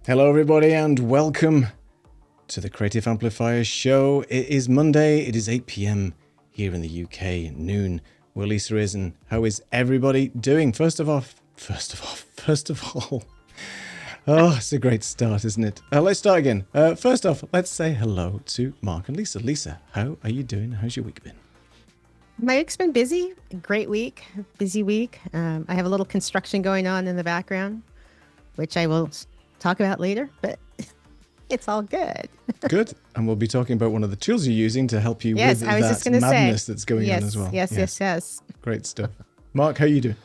Hello everybody and welcome to the Creative Amplifier Show. It is Monday, it is 8 p.m. here in the UK, noon where Lisa is, and how is everybody doing? First of all, oh, it's a great start, isn't it? Let's start again. First off, let's say hello to Mark and Lisa. Lisa, how are you doing? How's your week been? My week's been busy, great week, busy week. I have a little construction going on in the background, which I will talk about later, but it's all good. Good. And we'll be talking about one of the tools you're using to help you with that madness that's going on as well. Yes. Great stuff. Mark, how are you doing?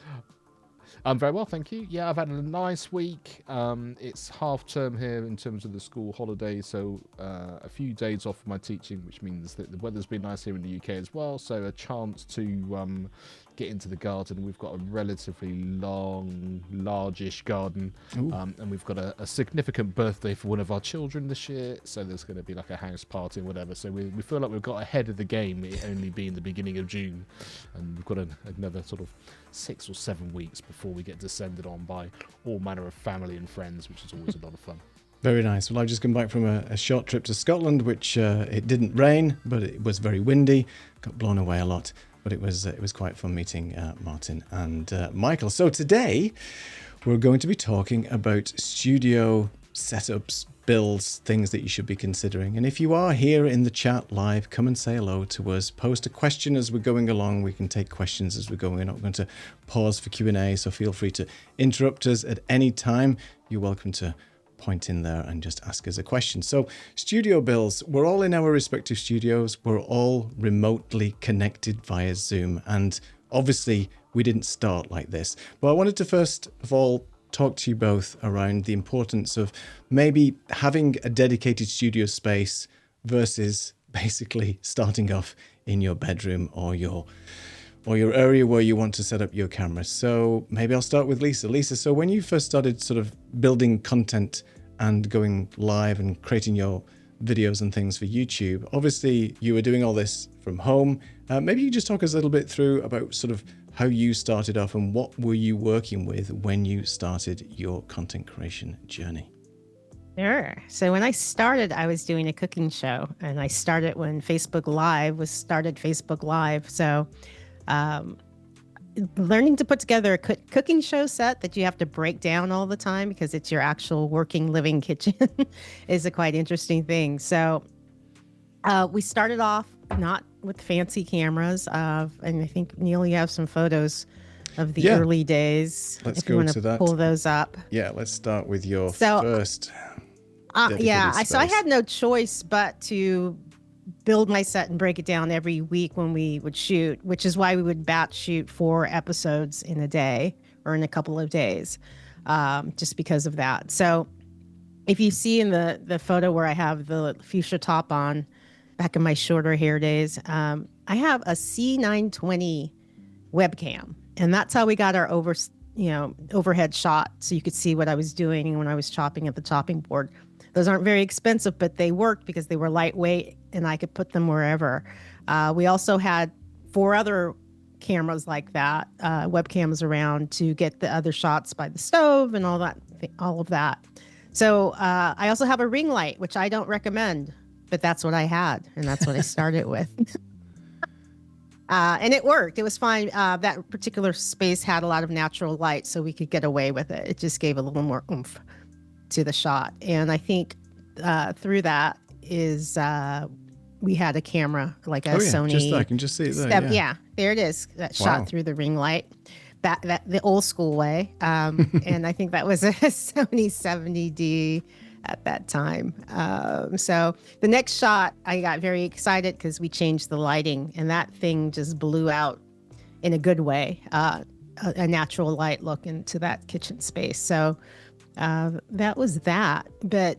I'm very well, thank you. Yeah, I've had a nice week. It's half term here in terms of the school holiday, so a few days off of my teaching, which means that the weather's been nice here in the UK as well, so a chance to get into the garden. We've got a relatively largish garden, and we've got a significant birthday for one of our children this year, so there's going to be like a house party and whatever, so we feel like we've got ahead of the game, it only being the beginning of June, and we've got another sort of 6 or 7 weeks before we get descended on by all manner of family and friends, which is always a lot of fun. Very nice. Well, I've just come back from a short trip to Scotland, which it didn't rain, but it was very windy, got blown away a lot. But it was quite fun meeting Martin and Michael. So today we're going to be talking about studio setups, builds, things that you should be considering. And if you are here in the chat live, come and say hello to us. Post a question as we're going along. We can take questions as we're going. We're not going to pause for Q&A, so feel free to interrupt us at any time. You're welcome to point in there and just ask us a question. So studio builds, we're all in our respective studios. We're all remotely connected via Zoom. And obviously we didn't start like this. But I wanted to first of all talk to you both around the importance of maybe having a dedicated studio space versus basically starting off in your bedroom or your area where you want to set up your camera. So maybe I'll start with Lisa. Lisa, so when you first started sort of building content and going live and creating your videos and things for YouTube, obviously you were doing all this from home. Maybe you just talk us a little bit through about sort of how you started off and what were you working with when you started your content creation journey? Sure. So when I started, I was doing a cooking show, and I started when Facebook Live started Facebook Live. So learning to put together a cooking show set that you have to break down all the time because it's your actual working living kitchen is a quite interesting thing. So we started off not with fancy cameras, and I think Neil, you have some photos of the early days. Let's go to that. Pull those up. Yeah, let's start with your first. So I had no choice but to build my set and break it down every week when we would shoot, which is why we would batch shoot 4 episodes in a day or in a couple of days, just because of that. So if you see in the photo where I have the fuchsia top on, back in my shorter hair days, I have a C920 webcam, and that's how we got our overhead shot, so you could see what I was doing when I was chopping at the chopping board. Those aren't very expensive, but they worked because they were lightweight and I could put them wherever. We also had 4 other cameras like that, webcams around to get the other shots by the stove and all of that. So I also have a ring light, which I don't recommend, but that's what I had, and that's what I started with. And it worked. It was fine. That particular space had a lot of natural light, so we could get away with it. It just gave a little more oomph to the shot. And I think through that is we had a camera, like a Sony. I can just see it there. Yeah, there it is. That shot through the ring light, that the old school way. And I think that was a Sony 70D at that time. So the next shot, I got very excited because we changed the lighting, and that thing just blew out in a good way, a natural light look into that kitchen space. So that was that. But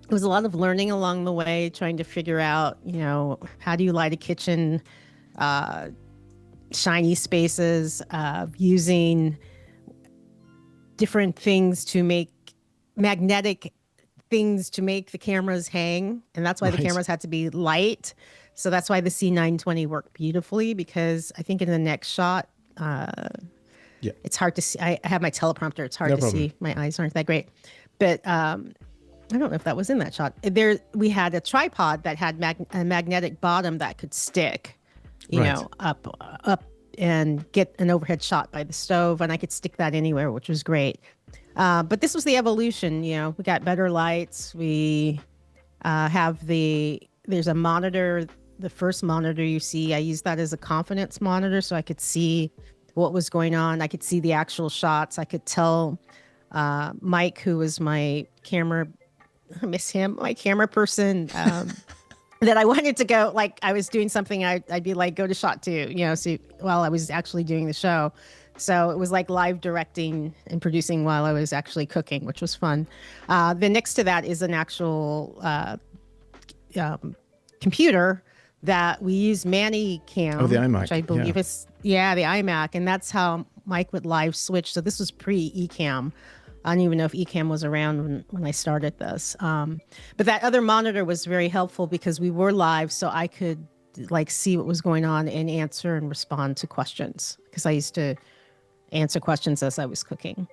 it was a lot of learning along the way, trying to figure out, how do you light a kitchen, shiny spaces, using different things to make magnetic things to make the cameras hang. And that's why the cameras had to be light. So that's why the C920 worked beautifully, because I think in the next shot, it's hard to see. I have my teleprompter. It's hard to see. My eyes aren't that great. But I don't know if that was in that shot. We had a tripod that had a magnetic bottom that could stick, up and get an overhead shot by the stove. And I could stick that anywhere, which was great. But this was the evolution. We got better lights. We have there's a monitor. The first monitor you see, I used that as a confidence monitor, so I could see what was going on. I could see the actual shots. I could tell Mike, who was my camera, I miss him, my camera person, that I wanted to go, like I was doing something, I'd be like, go to shot 2, see, while I was actually doing the show. So it was like live directing and producing while I was actually cooking, which was fun. Then next to that is an actual computer that we use ManyCam. Oh, the iMac. Which I believe is, the iMac. And that's how Mike would live switch. So this was pre-eCam. I don't even know if eCam was around when I started this. But that other monitor was very helpful because we were live, so I could see what was going on and answer and respond to questions, because I used to answer questions as I was cooking.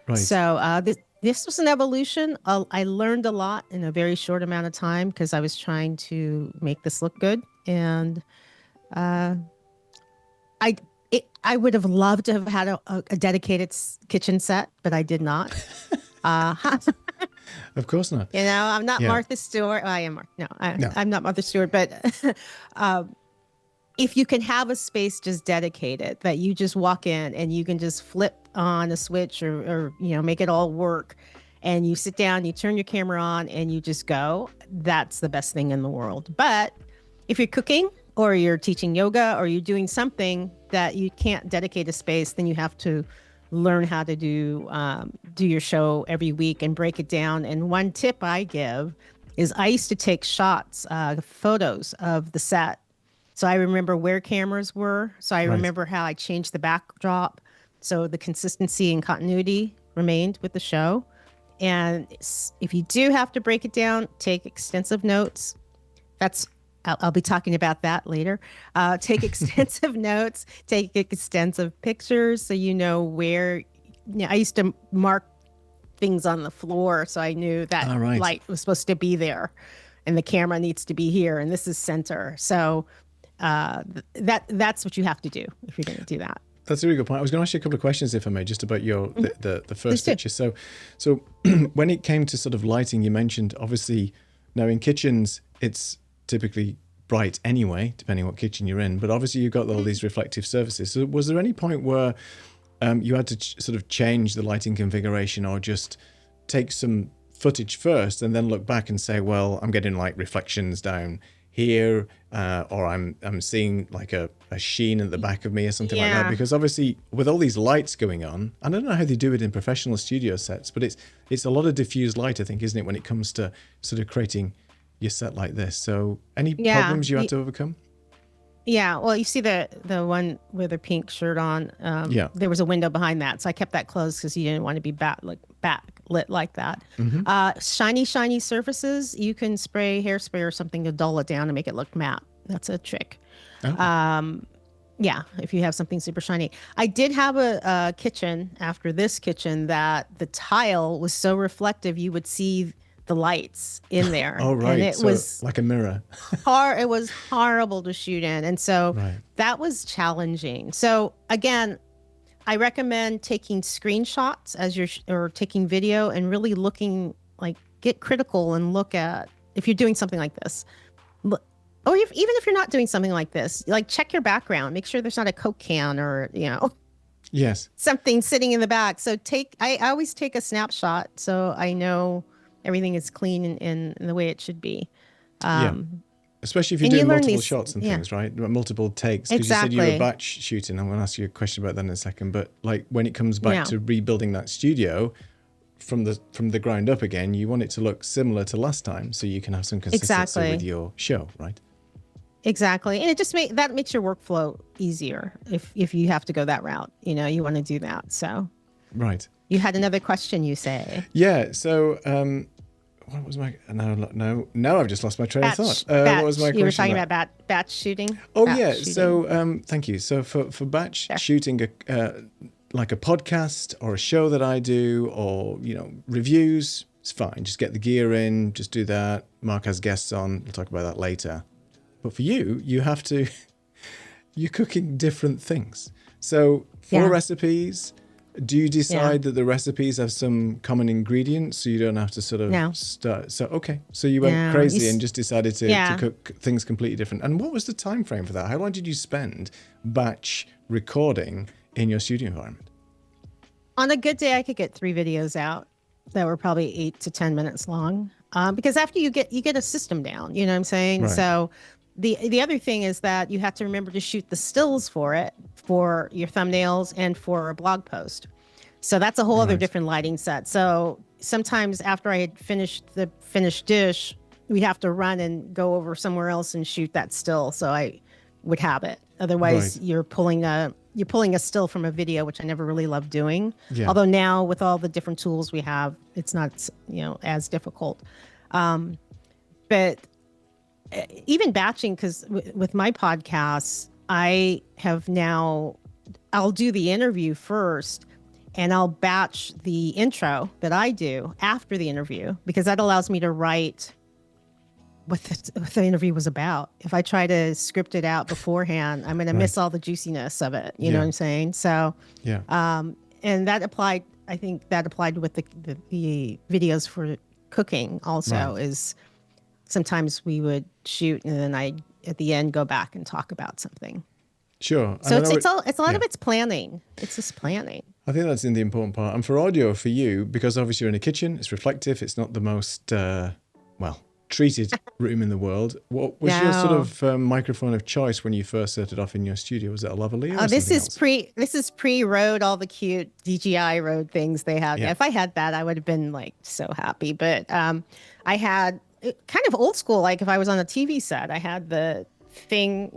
Right. So this was an evolution. I learned a lot in a very short amount of time because I was trying to make this look good. And I would have loved to have had a dedicated kitchen set, but I did not. Of course not. I'm not Martha Stewart. I am. No, I'm not Martha Stewart. But if you can have a space just dedicated, that you just walk in and you can just flip on a switch or make it all work, and you sit down, you turn your camera on, and you just go, that's the best thing in the world. But if you're cooking or you're teaching yoga or you're doing something that you can't dedicate a space, then you have to learn how to do your show every week and break it down. And one tip I give is I used to take shots, photos of the set. So I remember where cameras were. So I remember how I changed the backdrop, so the consistency and continuity remained with the show. And if you do have to break it down, take extensive notes. I'll be talking about that later. Take extensive notes, take extensive pictures, so you know where. I used to mark things on the floor, so I knew that light was supposed to be there, and the camera needs to be here, and this is center. So that's what you have to do if you're going to do that. That's a really good point. I was going to ask you a couple of questions, if I may, just about your the first picture. So when it came to sort of lighting, you mentioned obviously now in kitchens it's typically bright anyway, depending what kitchen you're in. But obviously you've got all these reflective surfaces. So was there any point where you had to sort of change the lighting configuration, or just take some footage first and then look back and say, well, I'm getting like reflections down here, or I'm seeing like a sheen at the back of me or something like that? Because obviously with all these lights going on, I don't know how they do it in professional studio sets, but it's a lot of diffused light, I think, isn't it, when it comes to sort of creating your set like this? So any problems you had to overcome? Yeah, well, you see the one with a pink shirt on. There was a window behind that, so I kept that closed because you didn't want to be backlit like that. Mm-hmm. Shiny surfaces, you can spray hairspray or something to dull it down and make it look matte. That's a trick. Oh. If you have something super shiny. I did have a kitchen after this kitchen that the tile was so reflective you would see the lights in there. Oh, right. And it was like a mirror. It was horrible to shoot in. And so that was challenging. So again, I recommend taking screenshots or taking video and really looking, get critical and look at, if you're doing something like this, even if you're not doing something like this, check your background, make sure there's not a Coke can or, yes, something sitting in the back. So I always take a snapshot so I know everything is clean in the way it should be. Especially if you're doing multiple shots and things, right? Multiple takes. Because you said you were batch shooting. I'm going to ask you a question about that in a second. But when it comes back to rebuilding that studio, from the ground up again. You want it to look similar to last time, so you can have some consistency with your show, right? Exactly. And it just makes your workflow easier if you have to go that route. You want to do that. So right. You had another question, you say? Yeah. So what was my now I've just lost my train of thought. What was my question? You were talking about batch shooting? Oh, yeah. Shooting. So thank you. So for batch shooting like a podcast or a show that I do, or reviews, it's fine. Just get the gear in, just do that. Mark has guests on. We'll talk about that later. But for you have to, you're cooking different things. So for recipes, do you decide that the recipes have some common ingredients so you don't have to sort of start? So, okay. So you went crazy and just decided to cook things completely different. And what was the time frame for that? How long did you spend batch recording in your studio environment? On a good day, I could get 3 videos out that were probably 8 to 10 minutes long. Because after you get a system down, you know what I'm saying? Right. So the other thing is that you have to remember to shoot the stills for your thumbnails and for a blog post. So that's a whole other different lighting set. So sometimes after I had finished the finished dish, we have to run and go over somewhere else and shoot that still. So I would have it. Otherwise, you're pulling a still from a video, which I never really loved doing. Yeah. Although now with all the different tools we have, it's not as difficult. But even batching, because with my podcasts, I'll do the interview first, and I'll batch the intro that I do after the interview, because that allows me to write what the interview was about. If I try to script it out beforehand, I'm going to miss all the juiciness of it. You know what I'm saying? So, and that applied, I think that applied with the videos for cooking also is sometimes we would shoot and then I at the end go back and talk about something. Sure. So it's a lot of it's planning. It's just planning. I think that's in the important part. And for audio, for you, because obviously you're in a kitchen, it's reflective. It's not the most treated room in the world. What was your sort of microphone of choice when you first started off in your studio? Was it a lavalier? This is pre Rode, all the cute DJI Rode things they had. Yeah. If I had that, I would have been like so happy. But I had kind of old school, like if I was on a TV set, I had the thing,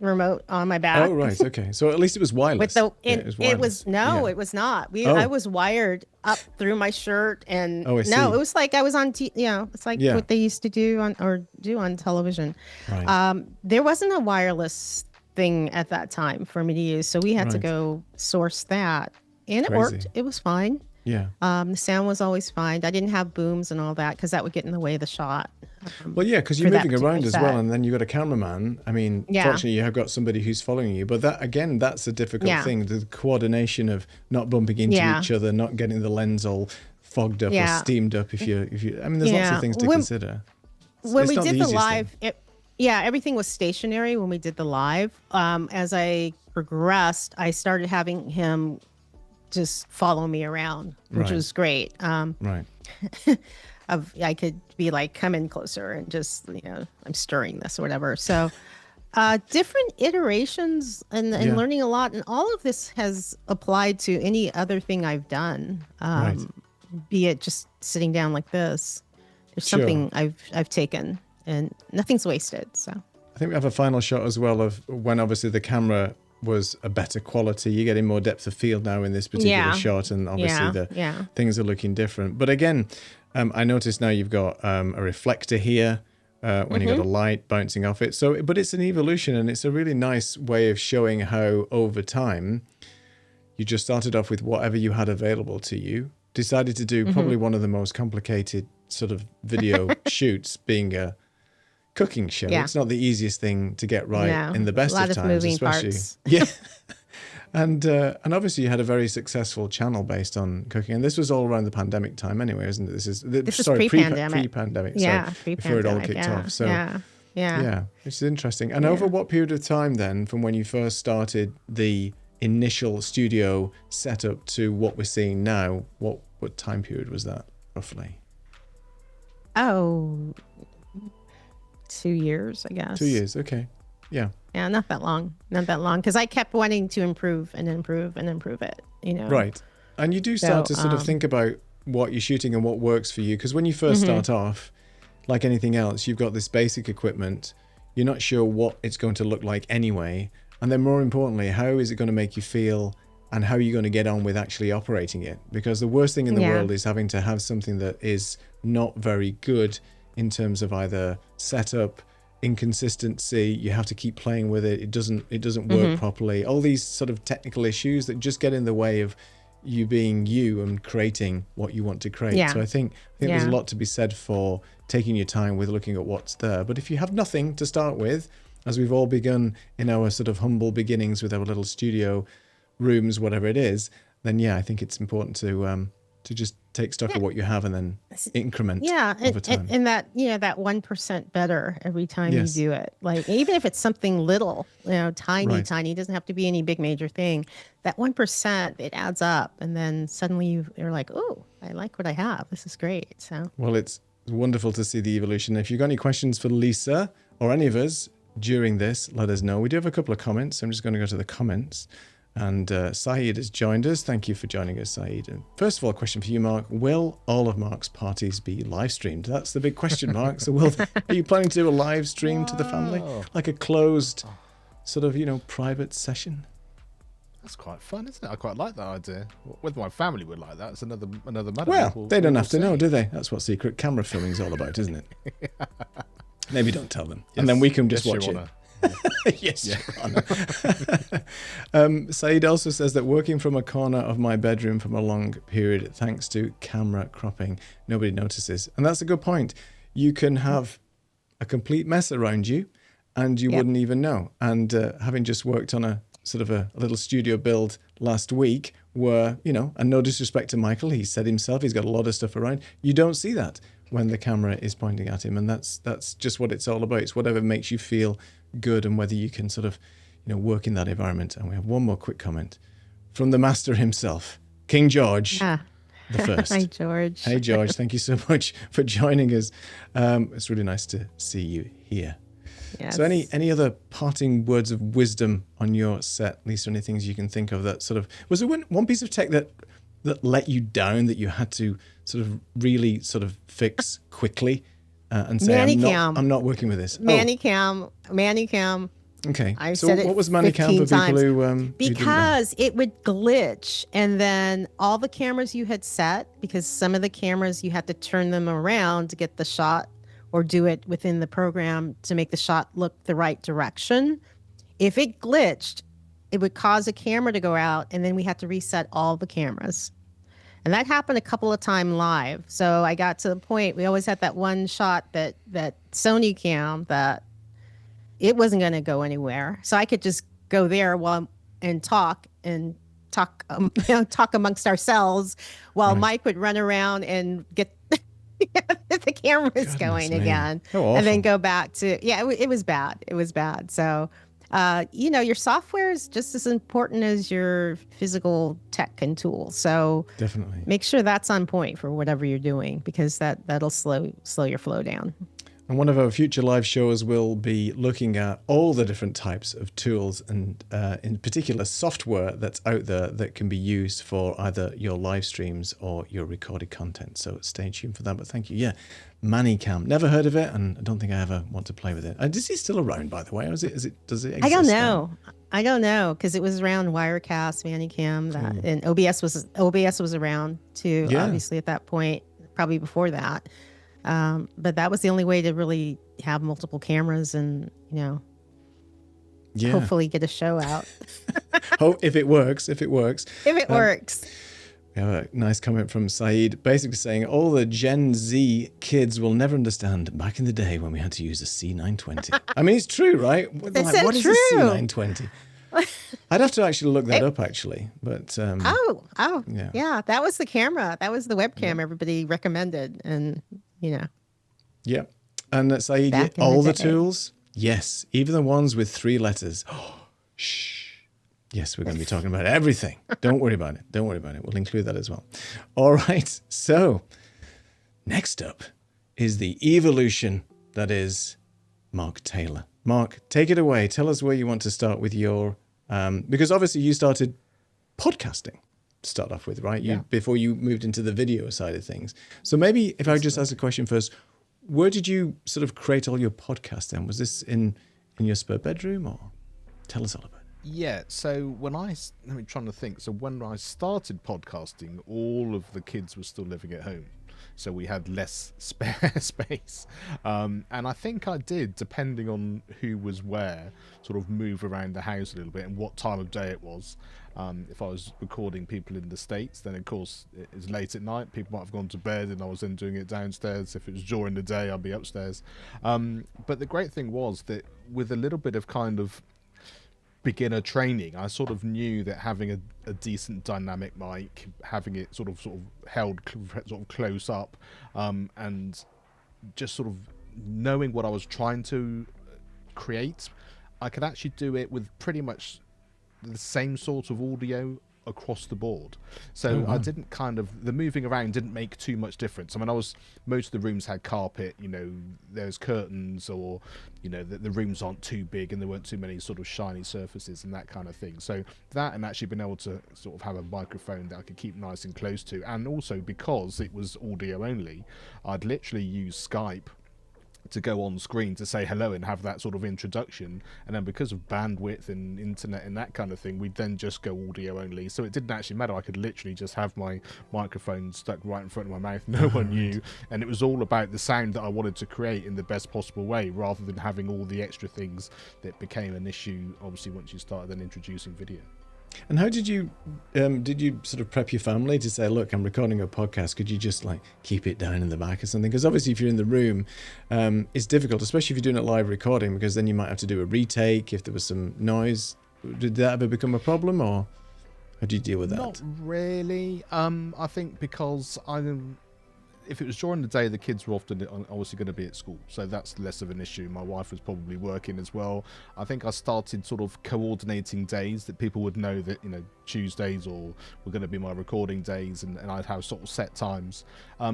remote on my back. Oh, right. Okay. So at least it was wireless. It was not. I was wired up through my shirt, and it was like I was on it's like what they used to do on television. Right. There wasn't a wireless thing at that time for me to use, so we had to go source that, and it worked. It was fine. Yeah. The sound was always fine. I didn't have booms and all that because that would get in the way of the shot. Well, yeah, because you're moving around as well, and then you've got a cameraman. I mean, fortunately, you have got somebody who's following you. But that's a difficult thing. The coordination of not bumping into each other, not getting the lens all fogged up or steamed up. If you, I mean, there's lots of things to consider. When we did the live, everything was stationary when we did the live. As I progressed, I started having him just follow me around, which was great. Right. I could be like, come in closer and just, I'm stirring this or whatever. So different iterations and learning a lot. And all of this has applied to any other thing I've done, be it just sitting down like this. There's something I've taken, and nothing's wasted. So I think we have a final shot as well of when obviously the camera was a better quality. You're getting more depth of field now in this particular shot, and obviously the things are looking different. But again, I noticed now you've got a reflector here when you got a light bouncing off it. So, but it's an evolution, and it's a really nice way of showing how over time you just started off with whatever you had available to you, decided to do probably one of the most complicated sort of video shoots, being a cooking show. It's not the easiest thing to get right in the best of times, especially parts. And obviously you had a very successful channel based on cooking, and this was all around the pandemic time anyway, isn't it? This is pre-pandemic. Before it all kicked off. So which is interesting. And over what period of time then, from when you first started the initial studio setup to what we're seeing now, what time period was that roughly? 2 years, I guess. 2 years, okay. Yeah, not that long, because I kept wanting to improve and improve and improve it, Right. And you do start to sort of think about what you're shooting and what works for you. Because when you first start off, like anything else, you've got this basic equipment. You're not sure what it's going to look like anyway. And then more importantly, how is it going to make you feel, and how are you going to get on with actually operating it? Because the worst thing in the world is having to have something that is not very good in terms of either setup, inconsistency. You have to keep playing with it. It doesn't work properly. All these sort of technical issues that just get in the way of you being you and creating what you want to create. So I think there's a lot to be said for taking your time with looking at what's there. But if you have nothing to start with, as we've all begun in our sort of humble beginnings with our little studio rooms, whatever it is, then I think it's important to just take stock of what you have and then increment over time. And that, that 1% better every time you do it. Like, even if it's something little, tiny, it doesn't have to be any big major thing. That 1%, it adds up. And then suddenly you're like, oh, I like what I have. This is great. So, well, it's wonderful to see the evolution. If you've got any questions for Lisa or any of us during this, let us know. We do have a couple of comments. I'm just going to go to the comments. And Saeed has joined us. Thank you for joining us, Saeed. And first of all, a question for you, Mark. Will all of Mark's parties be live streamed? That's the big question, Mark. So are you planning to do a live stream to the family? Like a closed sort of, private session? That's quite fun, isn't it? I quite like that idea. Whether my family would like that, it's another matter. Well, they don't have to know, do they? That's what secret camera filming is all about, isn't it? Maybe don't tell them. And then we can just watch it. Yes, Your Honor. Saeed also says that working from a corner of my bedroom from a long period, thanks to camera cropping, nobody notices. And that's a good point. You can have a complete mess around you and you wouldn't even know. And having just worked on a sort of a little studio build last week where, and no disrespect to Michael, he said himself, he's got a lot of stuff around. You don't see that when the camera is pointing at him. And that's just what it's all about. It's whatever makes you feel good and whether you can sort of, work in that environment. And we have one more quick comment from the master himself, King George the First. Hi, George. Hey, George. Thank you so much for joining us. It's really nice to see you here. Yes. So any other parting words of wisdom on your set, Lisa? Any things you can think of that sort of, was there one piece of tech that let you down that you had to sort of really sort of fix quickly and say, I'm not working with this? Manicam. Okay. I so said what was Manicam for people who because it would glitch, and then all the cameras you had set, because some of the cameras you had to turn them around to get the shot or do it within the program to make the shot look the right direction. If it glitched, it would cause a camera to go out, and then we had to reset all the cameras. And that happened a couple of times live. So I got to the point, we always had that one shot that Sony cam that it wasn't going to go anywhere. So I could just go there and talk amongst ourselves while Mike would run around and get the cameras going again. And then go back to, it was bad. It was bad. So, your software is just as important as your physical tech and tools. So definitely make sure that's on point for whatever you're doing, because that'll slow your flow down. And one of our future live shows will be looking at all the different types of tools and in particular software that's out there that can be used for either your live streams or your recorded content. So stay tuned for that. But thank you. Yeah, Manicam. Never heard of it, and I don't think I ever want to play with it. Is it still around, by the way? Or does it exist? I don't know. I don't know, because it was around Wirecast, Manicam, and OBS was around too, obviously at that point, probably before that. But that was the only way to really have multiple cameras and, hopefully get a show out. If it works. If it works. We have a nice comment from Saeed, basically saying all the Gen Z kids will never understand back in the day when we had to use a C920. I mean, it's true, right? What is a C920? I'd have to actually look that up, actually. But yeah, that was the camera. That was the webcam everybody recommended, and Yeah, and Saeed, all the tools, yes, even the ones with 3 letters. Shh. Yes, we're going to be talking about everything. Don't worry about it. We'll include that as well. All right. So next up is the evolution that is Mark Taylor. Mark, take it away. Tell us where you want to start with your, because obviously you started podcasting to start off with, right? Before you moved into the video side of things. So maybe if I just ask a question first, where did you sort of create all your podcasts then? Was this in your spare bedroom, or tell us all about it? Yeah, so let me trying to think. So when I started podcasting, all of the kids were still living at home. So we had less spare space. And I think I did, depending on who was where, sort of move around the house a little bit and what time of day it was. If I was recording people in the States, then of course it was late at night. People might have gone to bed and I was then doing it downstairs. If it was during the day, I'd be upstairs. But the great thing was that with a little bit of kind of beginner training, I sort of knew that having a decent dynamic mic, having it sort of held sort of close up, and just sort of knowing what I was trying to create, I could actually do it with pretty much the same sort of audio across the board. So I didn't the moving around didn't make too much difference. I mean, most of the rooms had carpet, there's curtains, or the rooms aren't too big and there weren't too many sort of shiny surfaces and that kind of thing. So that, and actually being able to sort of have a microphone that I could keep nice and close to, and also because it was audio only, I'd literally use Skype to go on screen to say hello and have that sort of introduction, and then because of bandwidth and internet and that kind of thing, we'd then just go audio only. So it didn't actually matter. I could literally just have my microphone stuck right in front of my mouth, no one knew, and it was all about the sound that I wanted to create in the best possible way, rather than having all the extra things that became an issue obviously once you started then introducing video. And how did you sort of prep your family to say, look, I'm recording a podcast, could you just like keep it down in the back or something? Because obviously if you're in the room, it's difficult, especially if you're doing a live recording, because then you might have to do a retake if there was some noise. Did that ever become a problem, or how do you deal with that? Not really. I think because if it was during the day, the kids were often obviously going to be at school, so that's less of an issue. My wife was probably working as well. I think I started sort of coordinating days that people would know that Tuesdays were going to be my recording days, and I'd have sort of set times.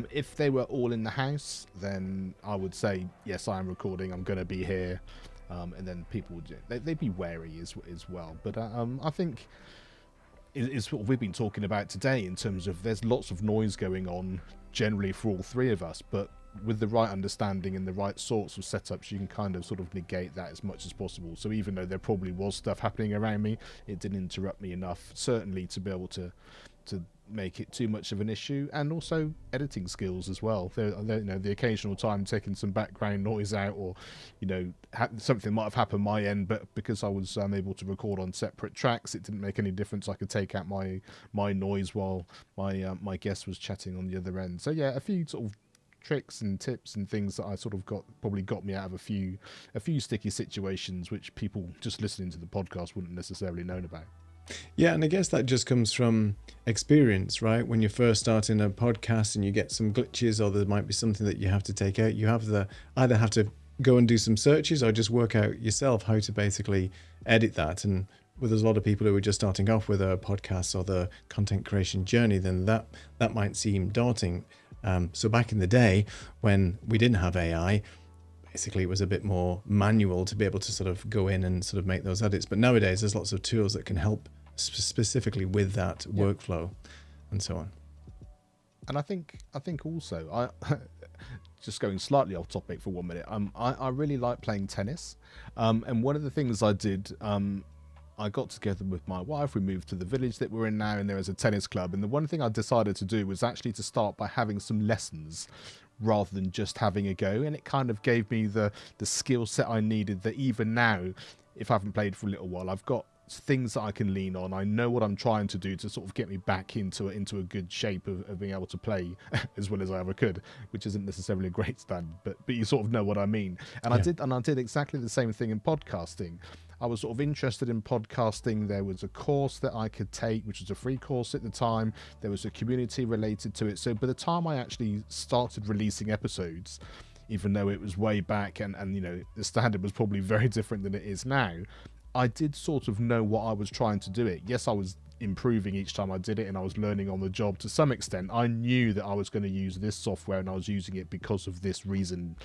If they were all in the house, then I would say, yes, I am recording, I'm going to be here, and then people would they'd be wary as well. But I think it's what we've been talking about today, in terms of there's lots of noise going on generally for all three of us, but with the right understanding and the right sorts of setups, you can kind of sort of negate that as much as possible. So even though there probably was stuff happening around me, it didn't interrupt me enough, certainly, to be able to make it too much of an issue. And also editing skills as well. The occasional time taking some background noise out, or something might have happened my end, but because I was able to record on separate tracks, it didn't make any difference. I could take out my noise while my guest was chatting on the other end. So yeah, a few sort of tricks and tips and things that I sort of probably got me out of a few sticky situations which people just listening to the podcast wouldn't necessarily known about. Yeah, and I guess that just comes from experience, right? When you're first starting a podcast and you get some glitches, or there might be something that you have to take out, you either have to go and do some searches, or just work out yourself how to basically edit that. And there's a lot of people who are just starting off with a podcast or the content creation journey, then that might seem daunting. So back in the day when we didn't have AI, basically it was a bit more manual to be able to sort of go in and sort of make those edits. But nowadays there's lots of tools that can help specifically with that workflow and so on. And I think also, just going slightly off topic for 1 minute, I really like playing tennis. And one of the things I did, I got together with my wife, we moved to the village that we're in now, and there is a tennis club. And the one thing I decided to do was actually to start by having some lessons rather than just having a go. And it kind of gave me the skill set I needed, that even now, if I haven't played for a little while, I've got things that I can lean on. I know what I'm trying to do to sort of get me back into a good shape of being able to play as well as I ever could, which isn't necessarily a great standard, but you sort of know what I mean. And yeah. I did exactly the same thing in podcasting. I was sort of interested in podcasting. There was a course that I could take, which was a free course at the time. There was a community related to it. So by the time I actually started releasing episodes, even though it was way back and the standard was probably very different than it is now, I did sort of know what I was trying to do it. Yes, I was improving each time I did it, and I was learning on the job to some extent. I knew that I was going to use this software, and I was using it because of this reason,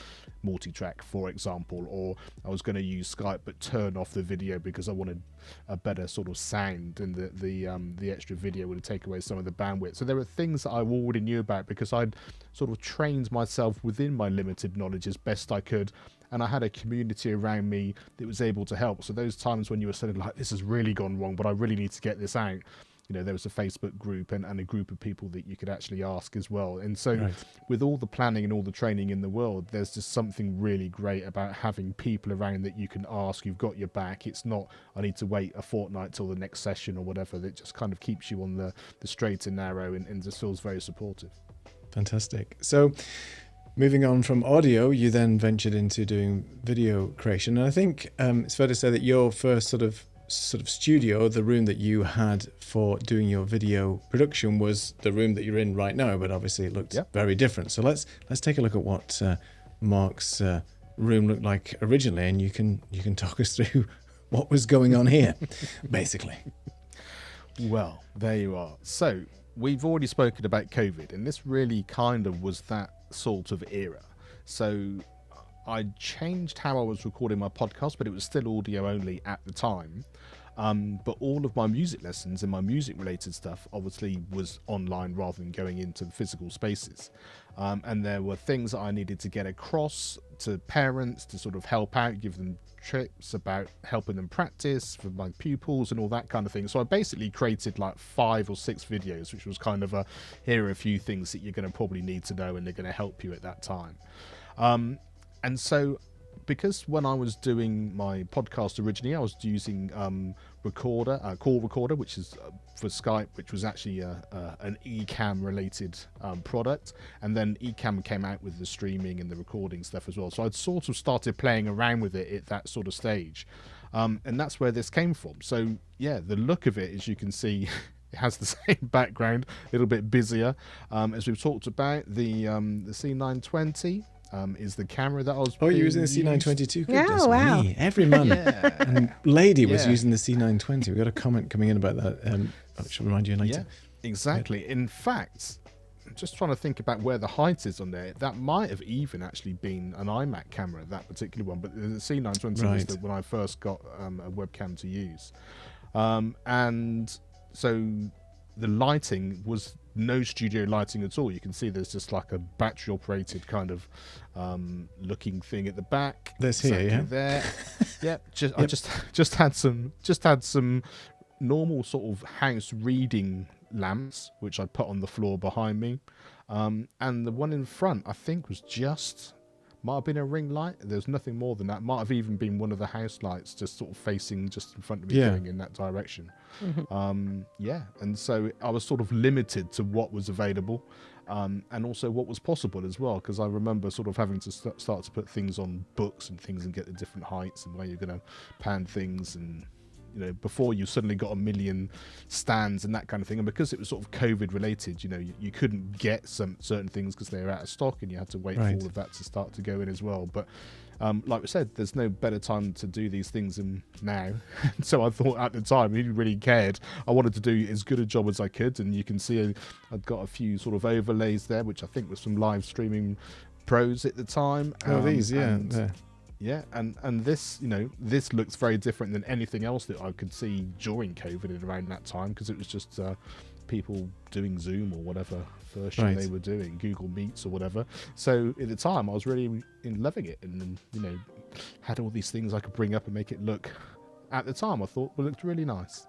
multi-track, for example, or I was going to use Skype but turn off the video because I wanted a better sort of sound, and the extra video would take away some of the bandwidth. So there were things that I already knew about because I'd sort of trained myself within my limited knowledge as best I could, and I had a community around me that was able to help. So those times when you were saying like, this has really gone wrong, but I really need to get this out, you know, there was a Facebook group and a group of people that you could actually ask as well. And so with all the planning and all the training in the world, there's just something really great about having people around that you can ask, you've got your back. It's not, I need to wait a fortnight till the next session or whatever. That just kind of keeps you on the straight and narrow, and just feels very supportive. Fantastic. So moving on from audio, you then ventured into doing video creation. And I think it's fair to say that your first sort of studio, the room that you had for doing your video production, was the room that you're in right now, but obviously it looked very different. So let's take a look at what Mark's room looked like originally, and you can talk us through what was going on here, basically. Well, there you are. So we've already spoken about COVID, and this really kind of was that sort of era. So I changed how I was recording my podcast, but it was still audio only at the time. But all of my music lessons and my music related stuff obviously was online rather than going into the physical spaces. And there were things that I needed to get across to parents to sort of help out, give them tips about helping them practice for my pupils and all that kind of thing. So I basically created like 5 or 6 videos, which was kind of here are a few things that you're going to probably need to know and they're going to help you at that time. And so because when I was doing my podcast originally, I was using Call Recorder, which is for Skype, which was actually an Ecamm related product. And then Ecamm came out with the streaming and the recording stuff as well. So I'd sort of started playing around with it at that sort of stage. And that's where this came from. So yeah, the look of it, as you can see, it has the same background, a little bit busier. As we've talked about, the C920 is the camera that I was you're using the C922? Oh, wow. Me. Every man and lady was using the C920. We got a comment coming in about that. I should remind you later. Yeah, exactly. In fact, I'm just trying to think about where the height is on there. That might have even actually been an iMac camera, that particular one. But the C920 was when I first got a webcam to use. And so the lighting was no studio lighting at all. You can see there's just like a battery operated kind of looking thing at the back. There's here, there. I just had some normal sort of house reading lamps, which I put on the floor behind me. And the one in front, I think, might have been a ring light. There's nothing more than that. Might have even been one of the house lights just sort of facing just in front of me, going in that direction. And so I was sort of limited to what was available, and also what was possible as well, because I remember sort of having to start to put things on books and things and get the different heights and where you're going to pan things, and you know, before you suddenly got a million stands and that kind of thing. And because it was sort of COVID related, you know, you couldn't get some certain things because they were out of stock, and you had to wait for all of that to start to go in as well. But like we said, there's no better time to do these things than now. So I thought at the time, I really cared. I wanted to do as good a job as I could. And you can see I'd got a few sort of overlays there, which I think was from live streaming pros at the time. And this, you know, this looks very different than anything else that I could see during COVID and around that time, because it was just people doing Zoom or whatever version they were doing, Google Meets or whatever. So at the time, I was really loving it, and you know, had all these things I could bring up and make it look. At the time, I thought, well, it looked really nice.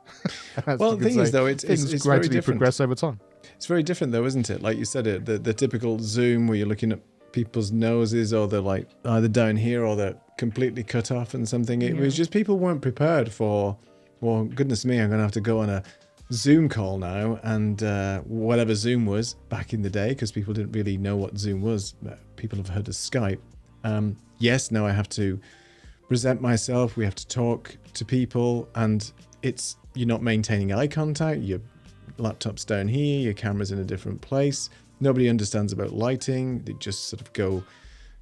Well, the thing is, though, it's gradually very progress over time. It's very different, though, isn't it? Like you said, the typical Zoom where you're looking at people's noses, or they're like either down here or they're completely cut off and something. It was just people weren't prepared for, well, goodness me, I'm going to have to go on a Zoom call now, and whatever Zoom was back in the day, because people didn't really know what Zoom was. People have heard of Skype. Yes, now I have to present myself, we have to talk to people, and you're not maintaining eye contact, your laptop's down here, your camera's in a different place. Nobody understands about lighting. They just sort of go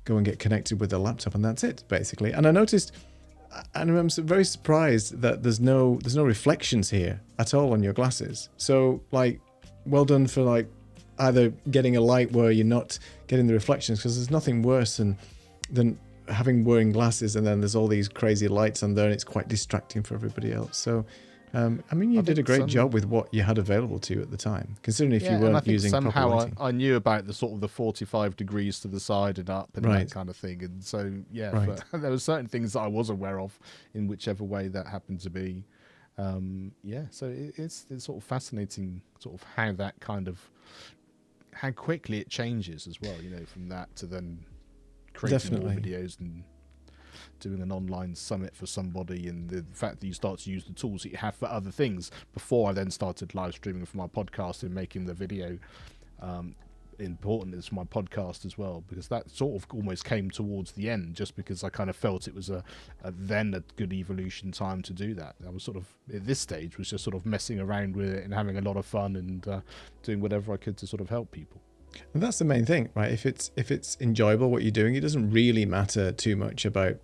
and get connected with their laptop, and that's it, basically. And I noticed, and I'm very surprised that there's no reflections here at all on your glasses. So like, well done for like either getting a light where you're not getting the reflections, because there's nothing worse than wearing glasses and then there's all these crazy lights on there and it's quite distracting for everybody else. So I mean, you did a great job with what you had available to you at the time, considering if you weren't using proper lighting. I knew about the 45 degrees to the side and up and that kind of thing, and so but there were certain things that I was aware of in whichever way that happened to be. So it's sort of fascinating, sort of how quickly it changes as well. From that to then creating more videos and doing an online summit for somebody, and the fact that you start to use the tools that you have for other things. Before I then started live streaming for my podcast and making the video important as my podcast as well, because that sort of almost came towards the end, just because I kind of felt it was a good evolution time to do that. I was sort of at this stage was just sort of messing around with it and having a lot of fun and doing whatever I could to sort of help people. And that's the main thing, right? If it's enjoyable what you're doing, it doesn't really matter too much about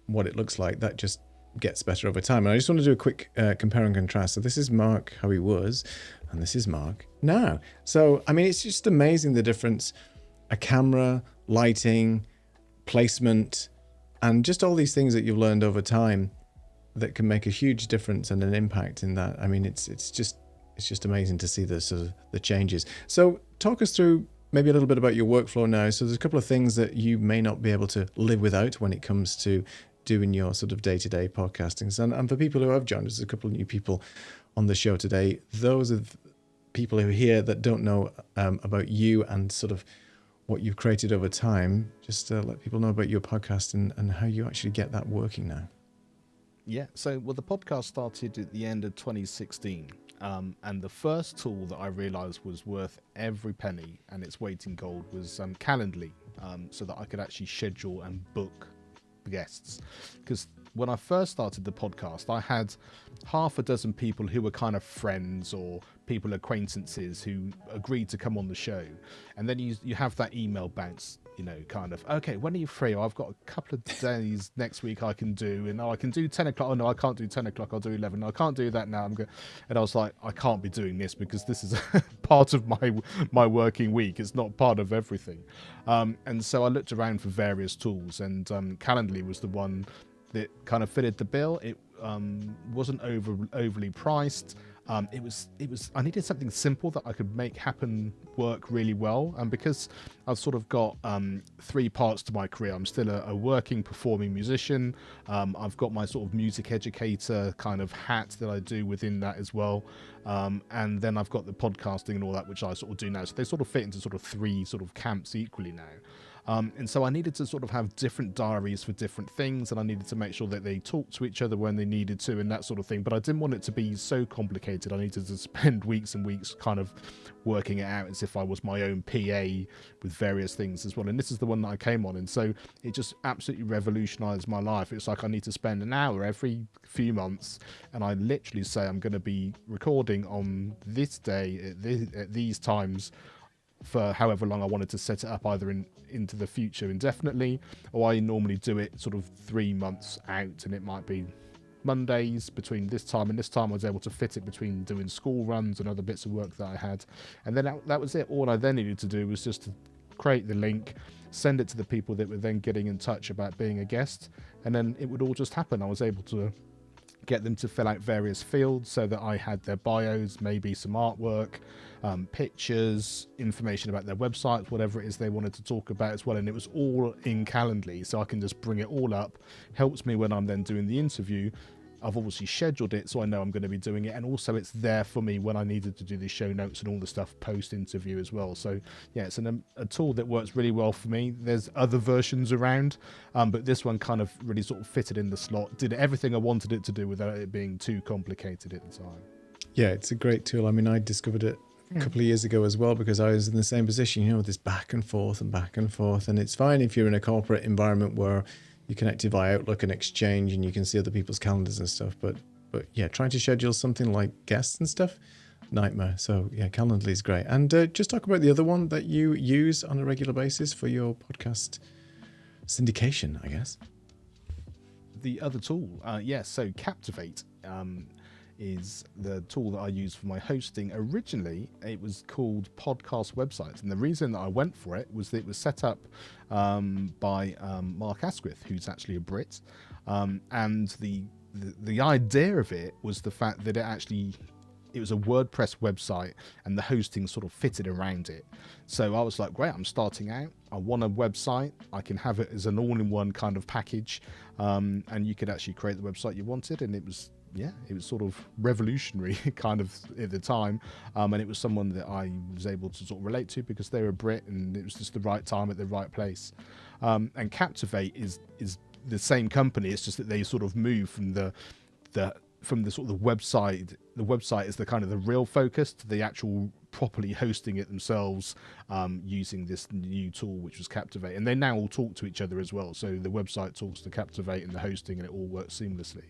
what it looks like. That just gets better over time. And I just want to do a quick compare and contrast. So this is Mark how he was, and this is Mark now. So I mean, it's just amazing the difference: a camera, lighting, placement, and just all these things that you've learned over time that can make a huge difference and an impact in that. I mean, it's just amazing to see the changes. So talk us through maybe a little bit about your workflow now. So there's a couple of things that you may not be able to live without when it comes to doing your sort of day-to-day podcasting. And for people who have joined us, a couple of new people on the show today, those are people who are here that don't know about you and sort of what you've created over time. Just let people know about your podcast and how you actually get that working now. Yeah, so the podcast started at the end of 2016. And the first tool that I realized was worth every penny and its weight in gold was Calendly, so that I could actually schedule and book guests. Because when I first started the podcast, I had half a dozen people who were kind of friends or people acquaintances who agreed to come on the show, and then you have that email bounce, kind of, okay, when are you free? I've got a couple of days next week I can do, and I can do 10 o'clock. Oh no, I can't do 10 o'clock. I'll do 11. I can't do that now. And I was like, I can't be doing this because this is part of my working week. It's not part of everything. And so I looked around for various tools, and Calendly was the one that kind of fitted the bill. It wasn't overly priced. It was I needed something simple that I could make work really well, and because I've sort of got 3 parts to my career. I'm still a working performing musician. I've got my sort of music educator kind of hat that I do within that as well, and then I've got the podcasting and all that, which I sort of do now. So they sort of fit into sort of 3 sort of camps equally now. And so I needed to sort of have different diaries for different things, and I needed to make sure that they talked to each other when they needed to and that sort of thing. But I didn't want it to be so complicated. I needed to spend weeks and weeks kind of working it out as if I was my own PA with various things as well. And this is the one that I came on, and so it just absolutely revolutionized my life. It's like I need to spend an hour every few months, and I literally say I'm going to be recording on this day at these times for however long I wanted to set it up, either into the future indefinitely, or I normally do it sort of 3 months out, and it might be Mondays between this time and this time. I was able to fit it between doing school runs and other bits of work that I had, and then that was it. All I then needed to do was just to create the link, send it to the people that were then getting in touch about being a guest, and then it would all just happen. I was able to get them to fill out various fields so that I had their bios, maybe some artwork, pictures, information about their websites, whatever it is they wanted to talk about as well. And it was all in Calendly, so I can just bring it all up. Helps me when I'm then doing the interview. I've obviously scheduled it, so I know I'm going to be doing it, and also it's there for me when I needed to do the show notes and all the stuff post-interview as well. So yeah, it's a tool that works really well for me. There's other versions around, but this one kind of really sort of fitted in the slot, did everything I wanted it to do without it being too complicated at the time. Yeah, it's a great tool. I mean, I discovered it a couple of years ago as well, because I was in the same position, this back and forth, and it's fine if you're in a corporate environment where you connect via Outlook and Exchange and you can see other people's calendars and stuff, but yeah, trying to schedule something like guests and stuff, nightmare. So yeah, Calendly is great. And just talk about the other one that you use on a regular basis for your podcast syndication, I guess. the other tool, so Captivate is the tool that I use for my hosting. Originally, it was called Podcast Websites, and the reason that I went for it was that it was set up by Mark Asquith, who's actually a Brit, and the idea of it was the fact that it was a WordPress website and the hosting sort of fitted around it. So I was like, great, I'm starting out. I want a website. I can have it as an all-in-one kind of package, and you could actually create the website you wanted, and it was sort of revolutionary kind of at the time, and it was someone that I was able to sort of relate to because they were a Brit, and it was just the right time at the right place. And Captivate is the same company. It's just that they sort of move from the sort of the website. The website is the kind of the real focus to the actual properly hosting it themselves, using this new tool, which was Captivate. And they now all talk to each other as well. So the website talks to Captivate and the hosting, and it all works seamlessly.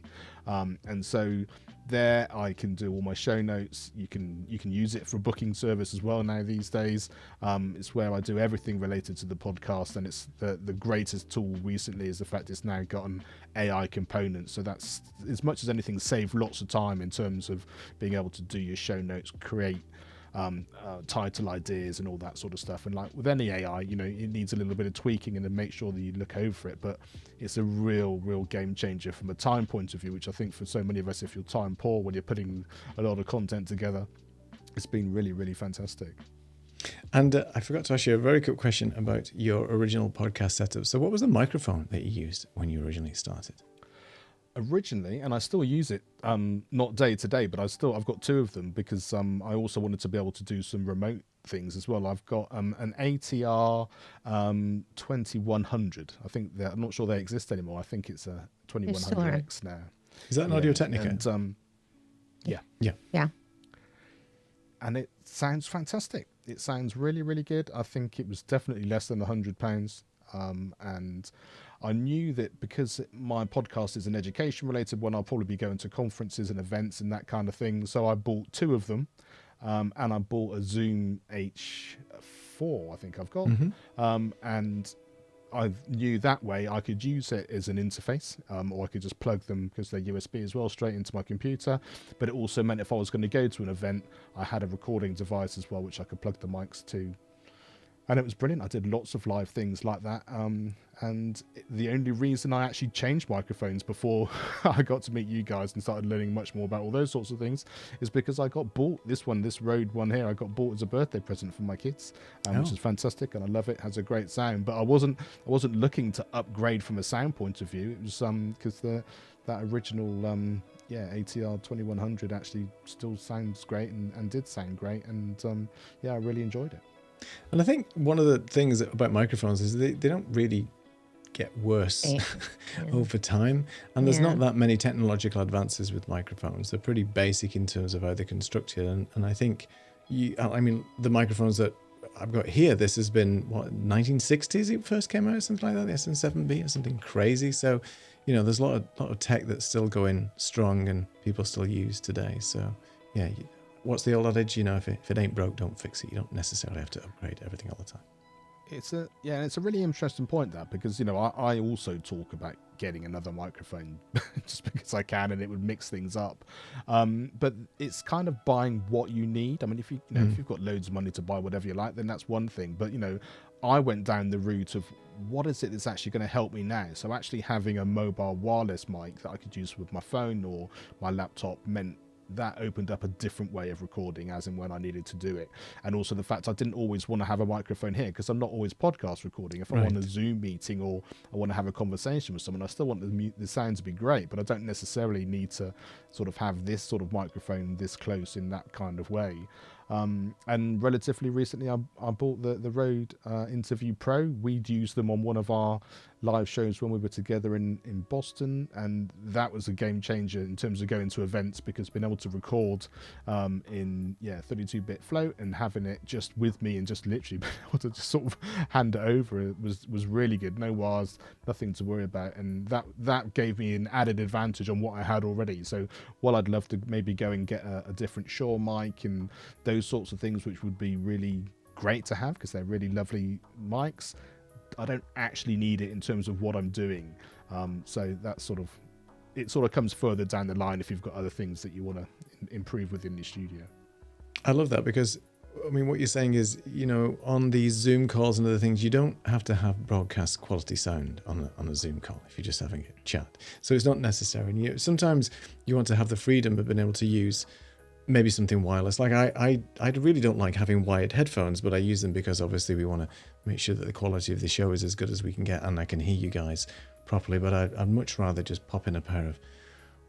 And so there I can do all my show notes. You can use it for a booking service as well now these days. It's where I do everything related to the podcast, and it's the greatest tool recently is the fact it's now got an AI component. So that's, as much as anything, saved lots of time in terms of being able to do your show notes, create title ideas and all that sort of stuff. And like with any AI, it needs a little bit of tweaking and then make sure that you look over it, but it's a real game changer from a time point of view, which I think for so many of us, if you're time poor when you're putting a lot of content together, it's been really fantastic. And I forgot to ask you a very quick question about your original podcast setup. So what was the microphone that you used when you originally started? Originally, and I still use it, not day to day, but I've got two of them because I also wanted to be able to do some remote things as well. I've got an ATR 2100. I think I'm not sure they exist anymore. I think it's a 2100X now. Is that an Audio Technica? And, yeah. And it sounds fantastic. It sounds really good. I think it was definitely less than £100. And I knew that because my podcast is an education related one, I'll probably be going to conferences and events and that kind of thing. So I bought two of them, and I bought a Zoom H4, I think I've got. And I knew that way I could use it as an interface, or I could just plug them, because they're USB as well, straight into my computer. But it also meant if I was going to go to an event, I had a recording device as well, which I could plug the mics to. And it was brilliant. I did lots of live things like that. And the only reason I actually changed microphones before I got to meet you guys and started learning much more about all those sorts of things is because I got bought this Rode one here. I got bought as a birthday present for my kids, which is fantastic, and I love it. It has a great sound. But I wasn't looking to upgrade from a sound point of view. It was because that original ATR 2100 actually still sounds great and did sound great, and I really enjoyed it. And I think one of the things about microphones is they don't really get worse over time. And there's not that many technological advances with microphones. They're pretty basic in terms of how they're constructed. And I think, the microphones that I've got here, this has been, 1960s it first came out, something like that, the SN7B or something crazy. So, there's a lot of tech that's still going strong and people still use today. So, what's the old adage? If it ain't broke, don't fix it. You don't necessarily have to upgrade everything all the time. It's a really interesting point, that, because I also talk about getting another microphone just because I can, and it would mix things up. But it's kind of buying what you need. I mean, if you've got loads of money to buy whatever you like, then that's one thing. But I went down the route of what is it that's actually going to help me now. So actually having a mobile wireless mic that I could use with my phone or my laptop meant that opened up a different way of recording as and when I needed to do it. And also the fact I didn't always want to have a microphone here, because I'm not always podcast recording. If I'm on a Zoom meeting or I want to have a conversation with someone, I still want the sound to be great, but I don't necessarily need to sort of have this sort of microphone this close in that kind of way. And relatively recently I bought the Rode Interview Pro. We'd used them on one of our live shows when we were together in Boston, and that was a game changer in terms of going to events, because being able to record in 32-bit float and having it just with me and just literally being able to just sort of hand it over, it was really good. No wires, nothing to worry about, and that gave me an added advantage on what I had already. So while I'd love to maybe go and get a different Shure mic and those sorts of things, which would be really great to have because they're really lovely mics, I don't actually need it in terms of what I'm doing. So that sort of comes further down the line if you've got other things that you want to improve within the studio. I love that because, I mean, what you're saying is, on these Zoom calls and other things, you don't have to have broadcast quality sound on a Zoom call if you're just having a chat. So it's not necessary. And sometimes you want to have the freedom of being able to use maybe something wireless. Like I really don't like having wired headphones, but I use them because obviously we want to make sure that the quality of the show is as good as we can get and I can hear you guys properly. But I'd much rather just pop in a pair of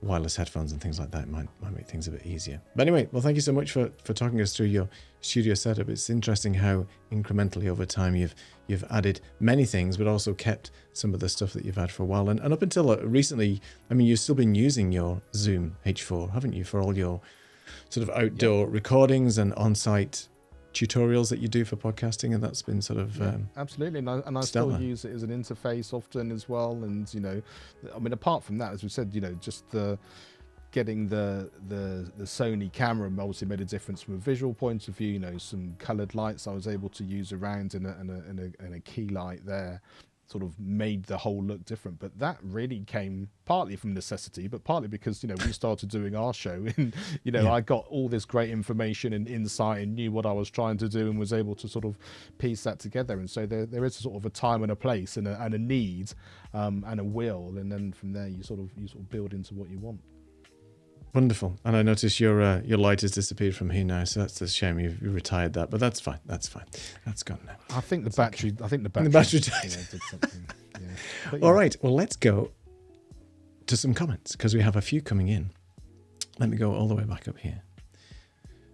wireless headphones and things like that. It might make things a bit easier. But anyway, well, thank you so much for talking us through your studio setup. It's interesting how incrementally over time you've added many things, but also kept some of the stuff that you've had for a while. And up until recently, I mean, you've still been using your Zoom H4, haven't you, for all your sort of outdoor recordings and on-site tutorials that you do for podcasting, and that's been sort of absolutely, and I still use it as an interface often as well. And I mean, apart from that, as we said, just getting the Sony camera obviously made a difference from a visual point of view. Some coloured lights I was able to use around and a key light there sort of made the whole look different. But that really came partly from necessity, but partly because we started doing our show and I got all this great information and insight and knew what I was trying to do and was able to sort of piece that together. And so there is a sort of a time and a place and a need and a will, and then from there you sort of build into what you want. Wonderful. And I notice your light has disappeared from here now, so that's a shame you retired that, but that's fine. That's gone now. I think the battery died. Did something. Yeah. All right. Well, let's go to some comments because we have a few coming in. Let me go all the way back up here.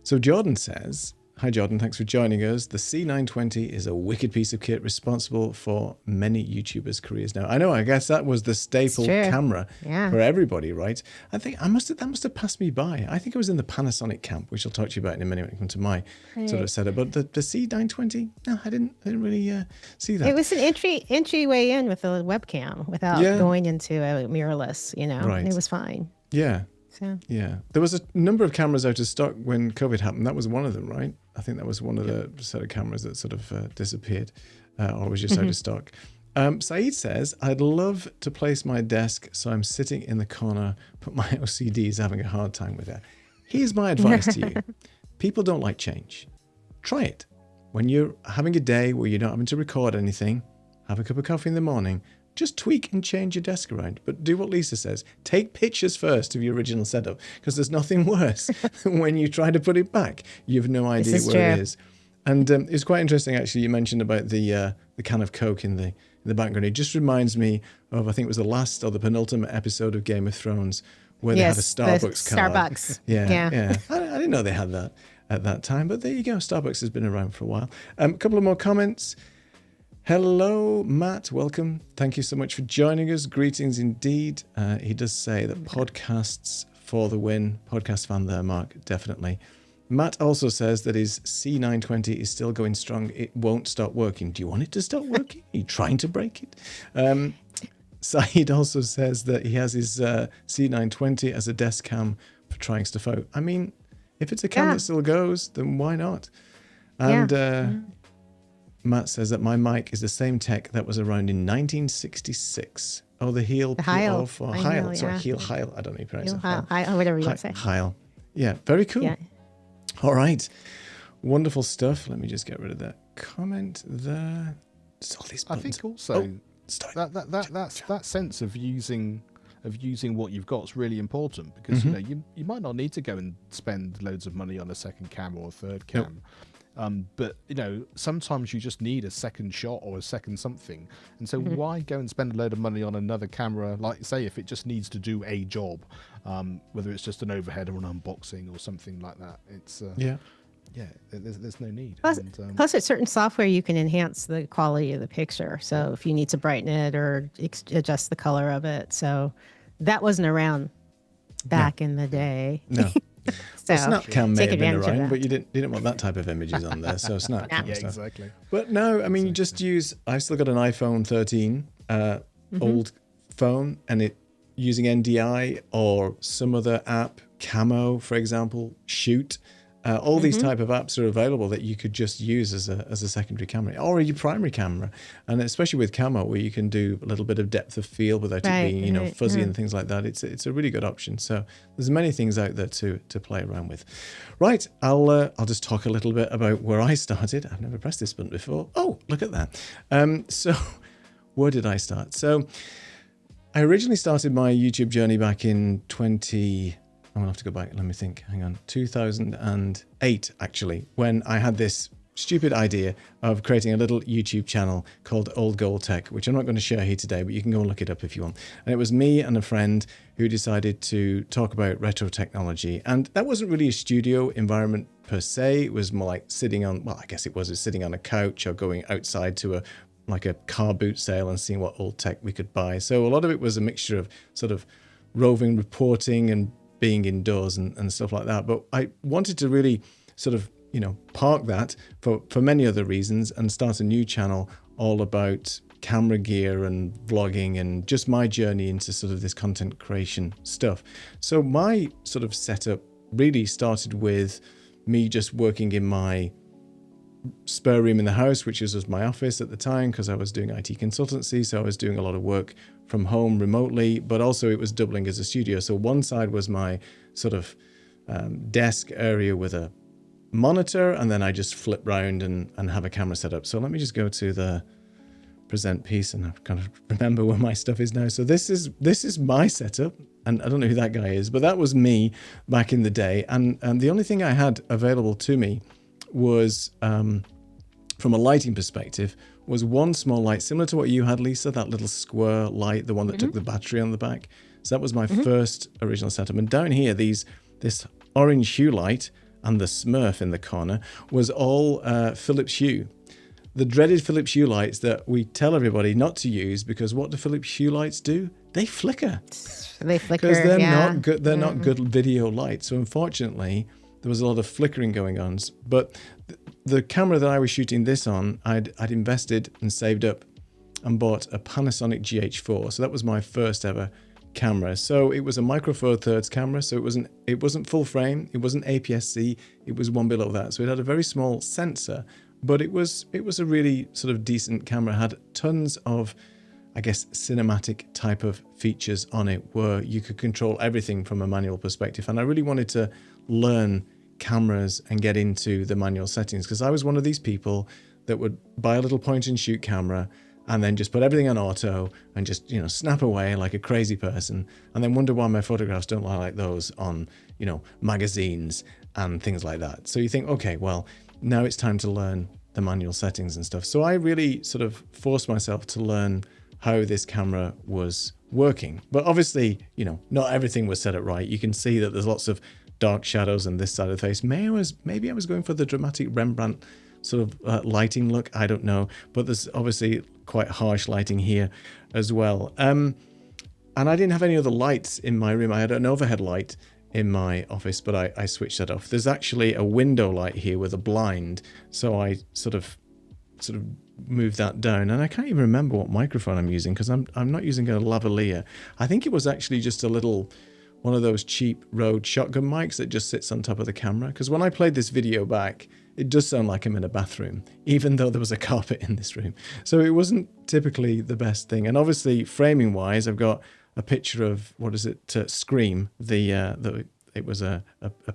So Jordan says, hi Jordan, thanks for joining us. The C920 is a wicked piece of kit responsible for many YouTubers' careers now. I guess that was the staple camera for everybody, right? I think that must have passed me by. I think it was in the Panasonic camp, which I'll talk to you about in a minute when it comes to my sort of setup. But the C920, no, I didn't really see that. It was an entryway in with a webcam without going into a mirrorless, Right. It was fine. Yeah. So. Yeah. There was a number of cameras out of stock when COVID happened. That was one of them, right? I think that was one of the set of cameras that sort of disappeared or was just out of stock. Saeed says, I'd love to place my desk so I'm sitting in the corner, but my OCD is having a hard time with it. Here's my advice to you. People don't like change. Try it. When you're having a day where you're not having to record anything, have a cup of coffee in the morning, just tweak and change your desk around. But do what Lisa says. Take pictures first of your original setup, because there's nothing worse than when you try to put it back. You have no idea where it is. And it's quite interesting, actually, you mentioned about the can of Coke in the background. It just reminds me of, I think it was the last or the penultimate episode of Game of Thrones where they had a Starbucks card. Starbucks. Yeah. I didn't know they had that at that time, but there you go. Starbucks has been around for a while. A couple of more comments. Hello, Matt. Welcome. Thank you so much for joining us. Greetings indeed. He does say that podcasts for the win. Podcast fan there, Mark. Definitely. Matt also says that his C920 is still going strong. It won't stop working. Do you want it to stop working? Are you trying to break it? Saeed also says that he has his C920 as a desk cam for trying stuff out. I mean, if it's a cam that still goes, then why not? And Matt says that my mic is the same tech that was around in 1966. Oh, the Heil. Heil. Sorry, Heil. I don't know how you pronounce it. Heil, whatever you want to say. Heil. Yeah, very cool. Yeah. All right. Wonderful stuff. Let me just get rid of that comment there. All these buttons. I think also that sense of using what you've got is really important, because you might not need to go and spend loads of money on a second cam or a third cam. But sometimes you just need a second shot or a second something, and so why go and spend a load of money on another camera? Like, say, if it just needs to do a job, whether it's just an overhead or an unboxing or something like that, it's there's no need. Plus, at certain software, you can enhance the quality of the picture. So if you need to brighten it or adjust the color of it, so that wasn't around back in the day. No. So Snapcam may have been around, but you didn't want that type of images on there, so Snapcam. Yeah, exactly. But no, I mean, you just use. I've still got an iPhone 13, old phone, and it using NDI or some other app, Camo, for example, Shoot. All these type of apps are available that you could just use as a secondary camera or your primary camera, and especially with camo where you can do a little bit of depth of field without it being fuzzy and things like that. It's a really good option. So there's many things out there to play around with. Right, I'll just talk a little bit about where I started. I've never pressed this button before. Oh, look at that. So where did I start? So I originally started my YouTube journey back in I'm going to have to go back. Let me think. Hang on. 2008, actually, when I had this stupid idea of creating a little YouTube channel called Old Gold Tech, which I'm not going to share here today, but you can go and look it up if you want. And it was me and a friend who decided to talk about retro technology. And that wasn't really a studio environment per se. It was more like sitting on, well, I guess it was sitting on a couch or going outside to a car boot sale and seeing what old tech we could buy. So a lot of it was a mixture of sort of roving reporting and being indoors and stuff like that. But I wanted to really sort of, park that for many other reasons and start a new channel all about camera gear and vlogging and just my journey into sort of this content creation stuff. So my sort of setup really started with me just working in my spare room in the house, which was my office at the time because I was doing IT consultancy. So I was doing a lot of work from home remotely, but also it was doubling as a studio. So one side was my sort of desk area with a monitor, and then I just flip round and have a camera set up. So let me just go to the present piece and I kind of remember where my stuff is now. So this is my setup, and I don't know who that guy is, but that was me back in the day. And the only thing I had available to me was, from a lighting perspective, was one small light, similar to what you had, Lisa, that little square light, the one that took the battery on the back. So that was my first original setup. And down here, this orange hue light and the Smurf in the corner was all Philips Hue. The dreaded Philips Hue lights that we tell everybody not to use, because what do Philips Hue lights do? They flicker. They flicker, because they're not good. They're not good video lights. So unfortunately, there was a lot of flickering going on. But the camera that I was shooting this on, I'd invested and saved up and bought a Panasonic GH4. So that was my first ever camera. So it was a Micro Four Thirds camera. So it wasn't full frame. It wasn't APS-C. It was one below that. So it had a very small sensor, but it was a really sort of decent camera. It had tons of, I guess, cinematic type of features on it where you could control everything from a manual perspective. And I really wanted to learn cameras and get into the manual settings, because I was one of these people that would buy a little point and shoot camera and then just put everything on auto and just, snap away like a crazy person, and then wonder why my photographs don't look like those on, magazines and things like that. So you think, okay, well, now it's time to learn the manual settings and stuff. So I really sort of forced myself to learn how this camera was working. But obviously, not everything was set up right. You can see that there's lots of dark shadows on this side of the face. Maybe I was going for the dramatic Rembrandt sort of lighting look. I don't know. But there's obviously quite harsh lighting here as well. And I didn't have any other lights in my room. I had an overhead light in my office, but I switched that off. There's actually a window light here with a blind. So I sort of move that down, and I can't even remember what microphone I'm using, because I'm not using a lavalier. I think it was actually just a little one of those cheap Rode shotgun mics that just sits on top of the camera, because when I played this video back, it does sound like I'm in a bathroom, even though there was a carpet in this room. So it wasn't typically the best thing. And obviously, framing wise, I've got a picture of, Scream, it was a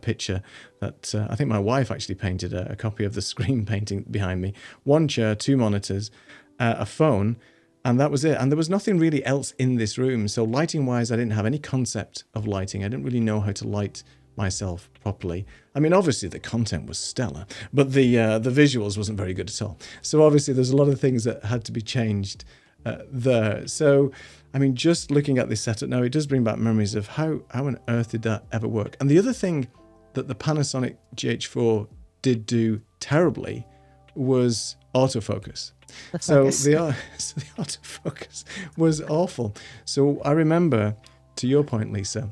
picture that I think my wife actually painted a copy of the Scream painting behind me. One chair, two monitors, a phone, and that was it. And there was nothing really else in this room. So lighting wise, I didn't have any concept of lighting. I didn't really know how to light myself properly. I mean, obviously the content was stellar, but the visuals wasn't very good at all. So obviously there's a lot of things that had to be changed there. So, I mean, just looking at this setup now, it does bring back memories of how on earth did that ever work? And the other thing that the Panasonic GH4 did do terribly was autofocus. So the autofocus was awful. So I remember, to your point, Lisa,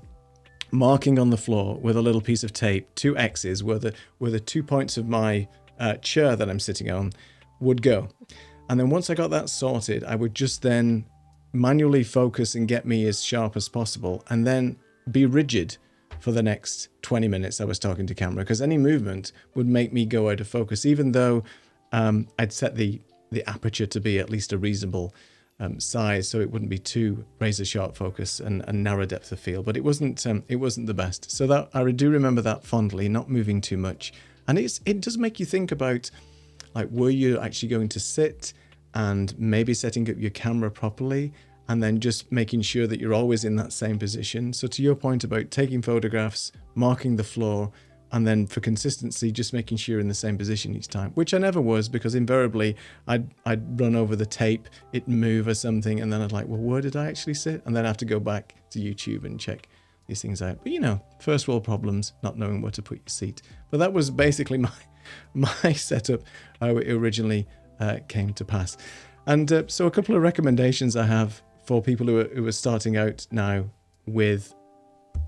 marking on the floor with a little piece of tape, 2 X's where the 2 points of my chair that I'm sitting on would go. And then once I got that sorted, I would just then manually focus and get me as sharp as possible, and then be rigid for the next 20 minutes I was talking to camera, because any movement would make me go out of focus, even though I'd set the aperture to be at least a reasonable size, so it wouldn't be too razor sharp focus and narrow depth of field. But it wasn't the best. So that I do remember that fondly, not moving too much. And it does make you think about, like, were you actually going to sit and maybe setting up your camera properly, and then just making sure that you're always in that same position. So to your point about taking photographs, marking the floor, and then for consistency, just making sure you're in the same position each time, which I never was, because invariably I'd run over the tape, it'd move or something, and then I'd like, well, where did I actually sit? And then I have to go back to YouTube and check these things out. But, you know, first world problems, not knowing where to put your seat. But that was basically my setup, how it originally came to pass. And so a couple of recommendations I have for people who are starting out now with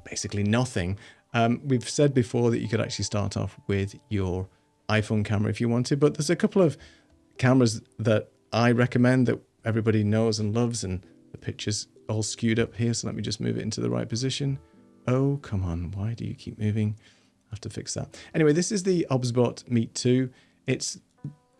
basically nothing. We've said before that you could actually start off with your iPhone camera if you wanted, but there's a couple of cameras that I recommend that everybody knows and loves, and the picture's all skewed up here, so let me just move it into the right position. Oh, come on, why do you keep moving? I have to fix that. Anyway, this is the OBSBot Meet 2. It's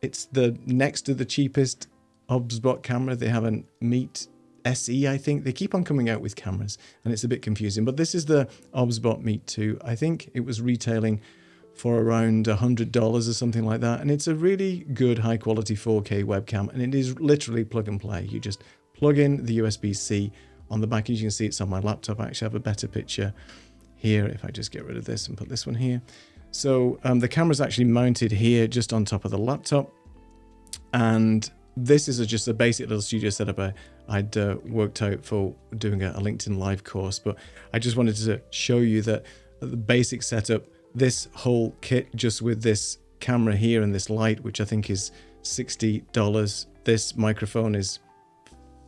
the next to the cheapest OBSBot camera. They have a Meet SE, I think. They keep on coming out with cameras, and it's a bit confusing. But this is the OBSBot Meet 2. I think it was retailing for around $100 or something like that. And it's a really good high-quality 4K webcam, and it is literally plug and play. You just plug in the USB-C on the back, as you can see. It's on my laptop. I actually have a better picture here if I just get rid of this and put this one here. So the camera's actually mounted here just on top of the laptop, and this is just a basic little studio setup I'd worked out for doing a LinkedIn Live course, but I just wanted to show you that the basic setup, this whole kit just with this camera here and this light, which I think is $60. This microphone is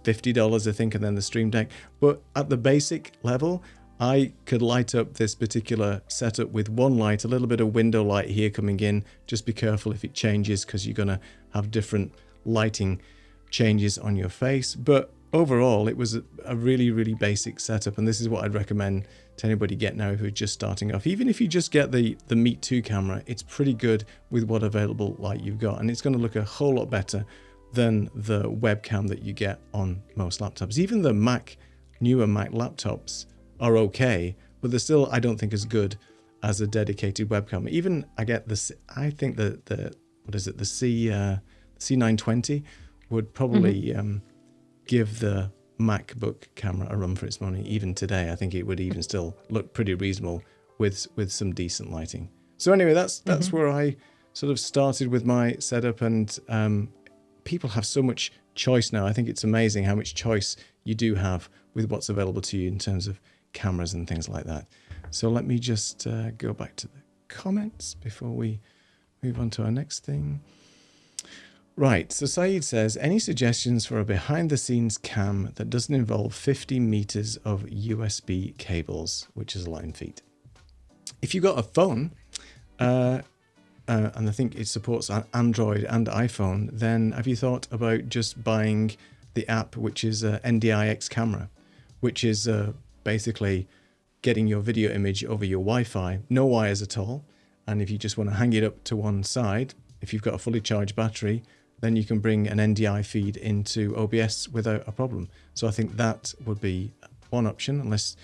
$50, I think, and then the Stream Deck. But at the basic level, I could light up this particular setup with one light, a little bit of window light here coming in. Just be careful if it changes, because you're going to have different lighting changes on your face. But overall, it was a really, really basic setup, and this is what I'd recommend to anybody get now who's just starting off. Even if you just get the Meet 2 camera, it's pretty good with what available light you've got, and it's going to look a whole lot better than the webcam that you get on most laptops. Even the newer Mac laptops are okay, but they're still, I don't think, as good as a dedicated webcam. Even I think the C920 would probably give the MacBook camera a run for its money. Even today, I think it would even still look pretty reasonable with some decent lighting. So anyway, that's where I sort of started with my setup, and people have so much choice now. I think it's amazing how much choice you do have with what's available to you in terms of cameras and things like that. So let me just go back to the comments before we move on to our next thing. Right, so Saeed says, any suggestions for a behind-the-scenes cam that doesn't involve 50 meters of USB cables, which is a lot in feet? If you've got a phone, and I think it supports Android and iPhone, then have you thought about just buying the app, which is NDIX camera, which is basically getting your video image over your Wi-Fi, no wires at all. And if you just want to hang it up to one side, if you've got a fully charged battery, then you can bring an NDI feed into OBS without a problem. So I think that would be one option, unless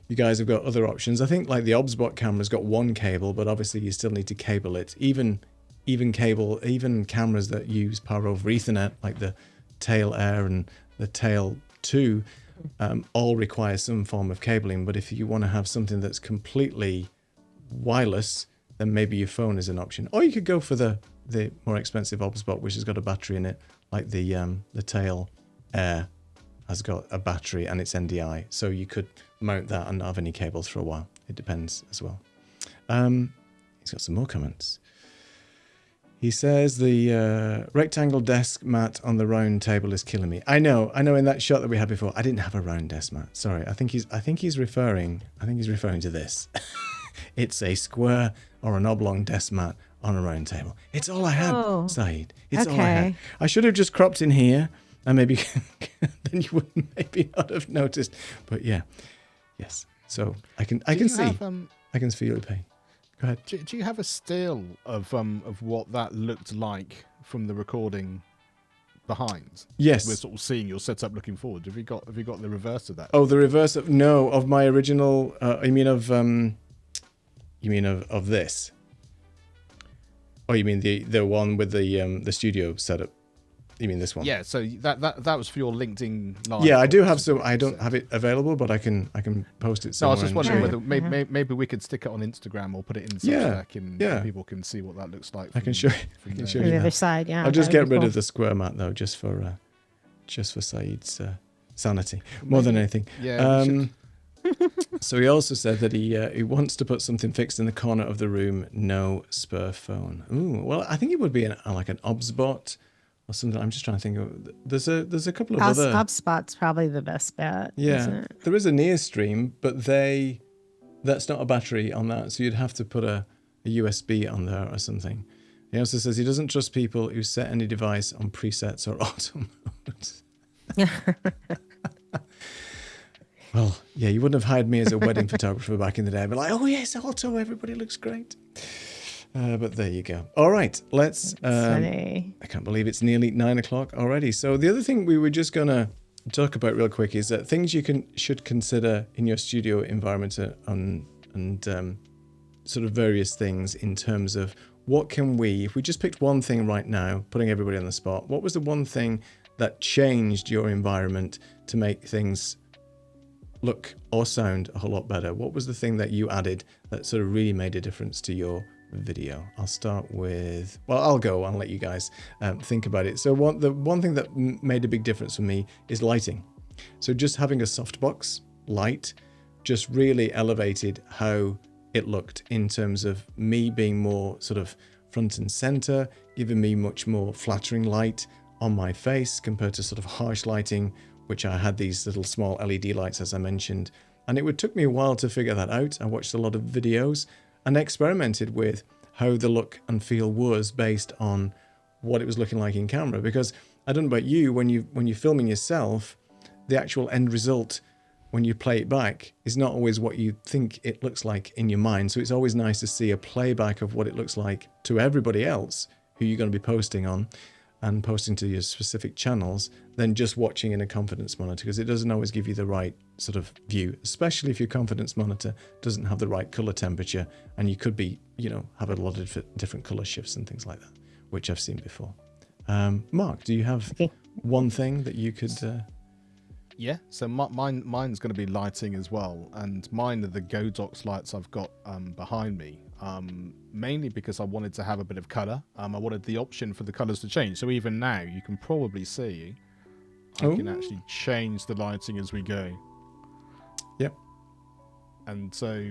you guys have got other options. I think like the OBSBot camera's got one cable, but obviously you still need to cable it. Even cameras that use power over Ethernet, like the Tail Air and the Tail 2, all require some form of cabling. But if you want to have something that's completely wireless, then maybe your phone is an option. Or you could go for the more expensive OBSBot, which has got a battery in it, like the Tail Air has got a battery and it's NDI. So you could mount that and not have any cables for a while. It depends as well. He's got some more comments. He says the rectangle desk mat on the round table is killing me. I know. In that shot that we had before, I didn't have a round desk mat. Sorry, I think he's referring to this. It's a square or an oblong desk mat on a round table. It's all I had, Saeed. It's all I had. I should have just cropped in here, and maybe then you wouldn't maybe not have noticed. But yeah, yes. So I can see your pain. Go ahead. Do you have a still of what that looked like from the recording behind? Yes. We're sort of seeing your setup looking forward. Have you got the reverse of that? Oh, the reverse of my original. You mean of this? Oh, you mean the one with the studio setup? You mean this one? Yeah. So that was for your LinkedIn Live. Yeah, I do have some. I don't have it available, but I can post it somewhere. No, I was just wondering whether maybe we could stick it on Instagram or put it in Substack, and people can see what that looks like. I can show you. The other side. Yeah. I'll just get rid of the square mat though, just for Saeed's sanity more than anything. Yeah. So he also said that he wants to put something fixed in the corner of the room. No spur phone. Ooh, well, I think it would be like an OBSBot or something. I'm just trying to think of. There's a couple of other. HubSpot's probably the best bet. Yeah, there is a Nearstream, but that's not a battery on that, so you'd have to put a USB on there or something. He also says he doesn't trust people who set any device on presets or auto mode. Well, yeah, you wouldn't have hired me as a wedding photographer back in the day. I'd be like, oh yes, auto, everybody looks great. But there you go. All right, let's. I can't believe it's nearly 9 o'clock already. So the other thing we were just gonna talk about real quick is that things you should consider in your studio environment and sort of various things in terms of what can we, if we just picked one thing right now, putting everybody on the spot, what was the one thing that changed your environment to make things look or sound a whole lot better? What was the thing that you added that sort of really made a difference to your video? I'll start with, I'll let you guys think about it. So the one thing that made a big difference for me is lighting. So just having a softbox light just really elevated how it looked in terms of me being more sort of front and center, giving me much more flattering light on my face compared to sort of harsh lighting, which I had these little small LED lights, as I mentioned. And it took me a while to figure that out. I watched a lot of videos and experimented with how the look and feel was based on what it was looking like in camera. Because I don't know about you, when you're filming yourself, the actual end result, when you play it back, is not always what you think it looks like in your mind. So it's always nice to see a playback of what it looks like to everybody else who you're going to be posting on and posting to your specific channels than just watching in a confidence monitor, because it doesn't always give you the right sort of view, especially if your confidence monitor doesn't have the right color temperature, and you could be, have a lot of different color shifts and things like that, which I've seen before. Mark, do you have one thing that you could... Yeah, so mine's going to be lighting as well, and mine are the Godox lights I've got behind me, mainly because I wanted to have a bit of colour. I wanted the option for the colours to change, so even now you can probably see I can actually change the lighting as we go. Yep. And so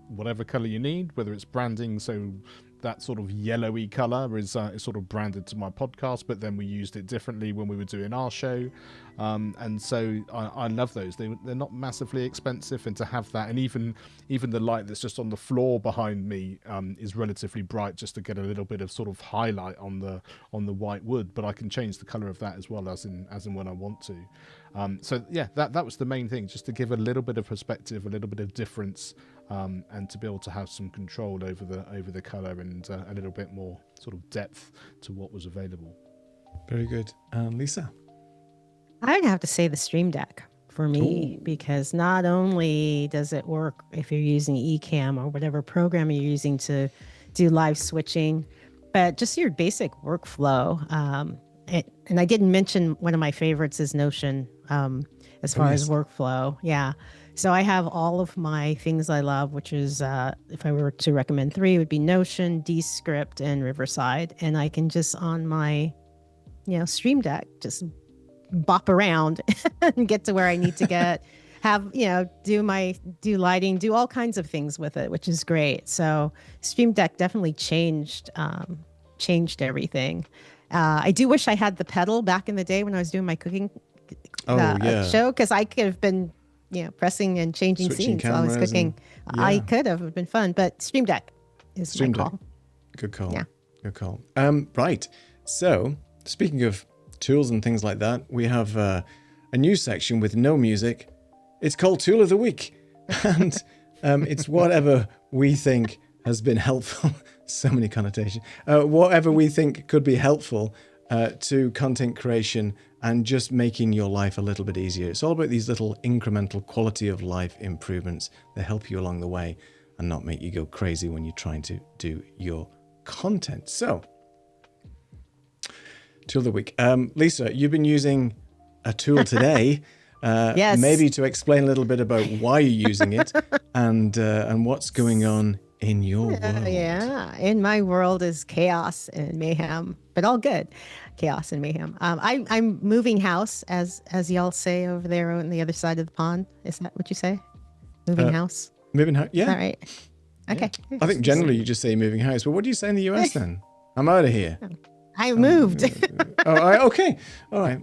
whatever colour you need, whether it's branding, so that sort of yellowy colour is sort of branded to my podcast, but then we used it differently when we were doing our show, and so I love those. They're not massively expensive, and to have that, and even the light that's just on the floor behind me is relatively bright, just to get a little bit of sort of highlight on the white wood, but I can change the colour of that as well as in when I want to. So yeah, that was the main thing, just to give a little bit of perspective, a little bit of difference, and to be able to have some control over the colour and a little bit more sort of depth to what was available. Very good. Lisa? I'd have to say the Stream Deck for me, because not only does it work if you're using Ecamm or whatever program you're using to do live switching, but just your basic workflow. And I didn't mention one of my favorites is Notion as far as workflow. Yeah. So I have all of my things I love, which is, if I were to recommend 3, it would be Notion, Descript, and Riverside. And I can just on my, Stream Deck, just bop around and get to where I need to get, have, do lighting, do all kinds of things with it, which is great. So Stream Deck definitely changed everything. I do wish I had the pedal back in the day when I was doing my cooking show, because I could have been, pressing and changing scenes while I was cooking. I could have been fun, but Stream Deck is my call. Good call. Yeah. Good call. Right. So speaking of tools and things like that, we have a new section with no music. It's called Tool of the Week. And it's whatever we think has been helpful. So many connotations. Whatever we think could be helpful to content creation and just making your life a little bit easier. It's all about these little incremental quality of life improvements that help you along the way and not make you go crazy when you're trying to do your content. So, tool of the week. Lisa, you've been using a tool today. Yes. Maybe to explain a little bit about why you're using it and what's going on in your world. Yeah, in my world is chaos and mayhem, but all good. Chaos and mayhem. I'm moving house, as y'all say over there on the other side of the pond. Is that what you say? Moving house. Moving house. Yeah. Is that right? Okay. Yeah. I think generally you just say moving house. But what do you say in the US then? I'm out of here. I moved. Okay. All right.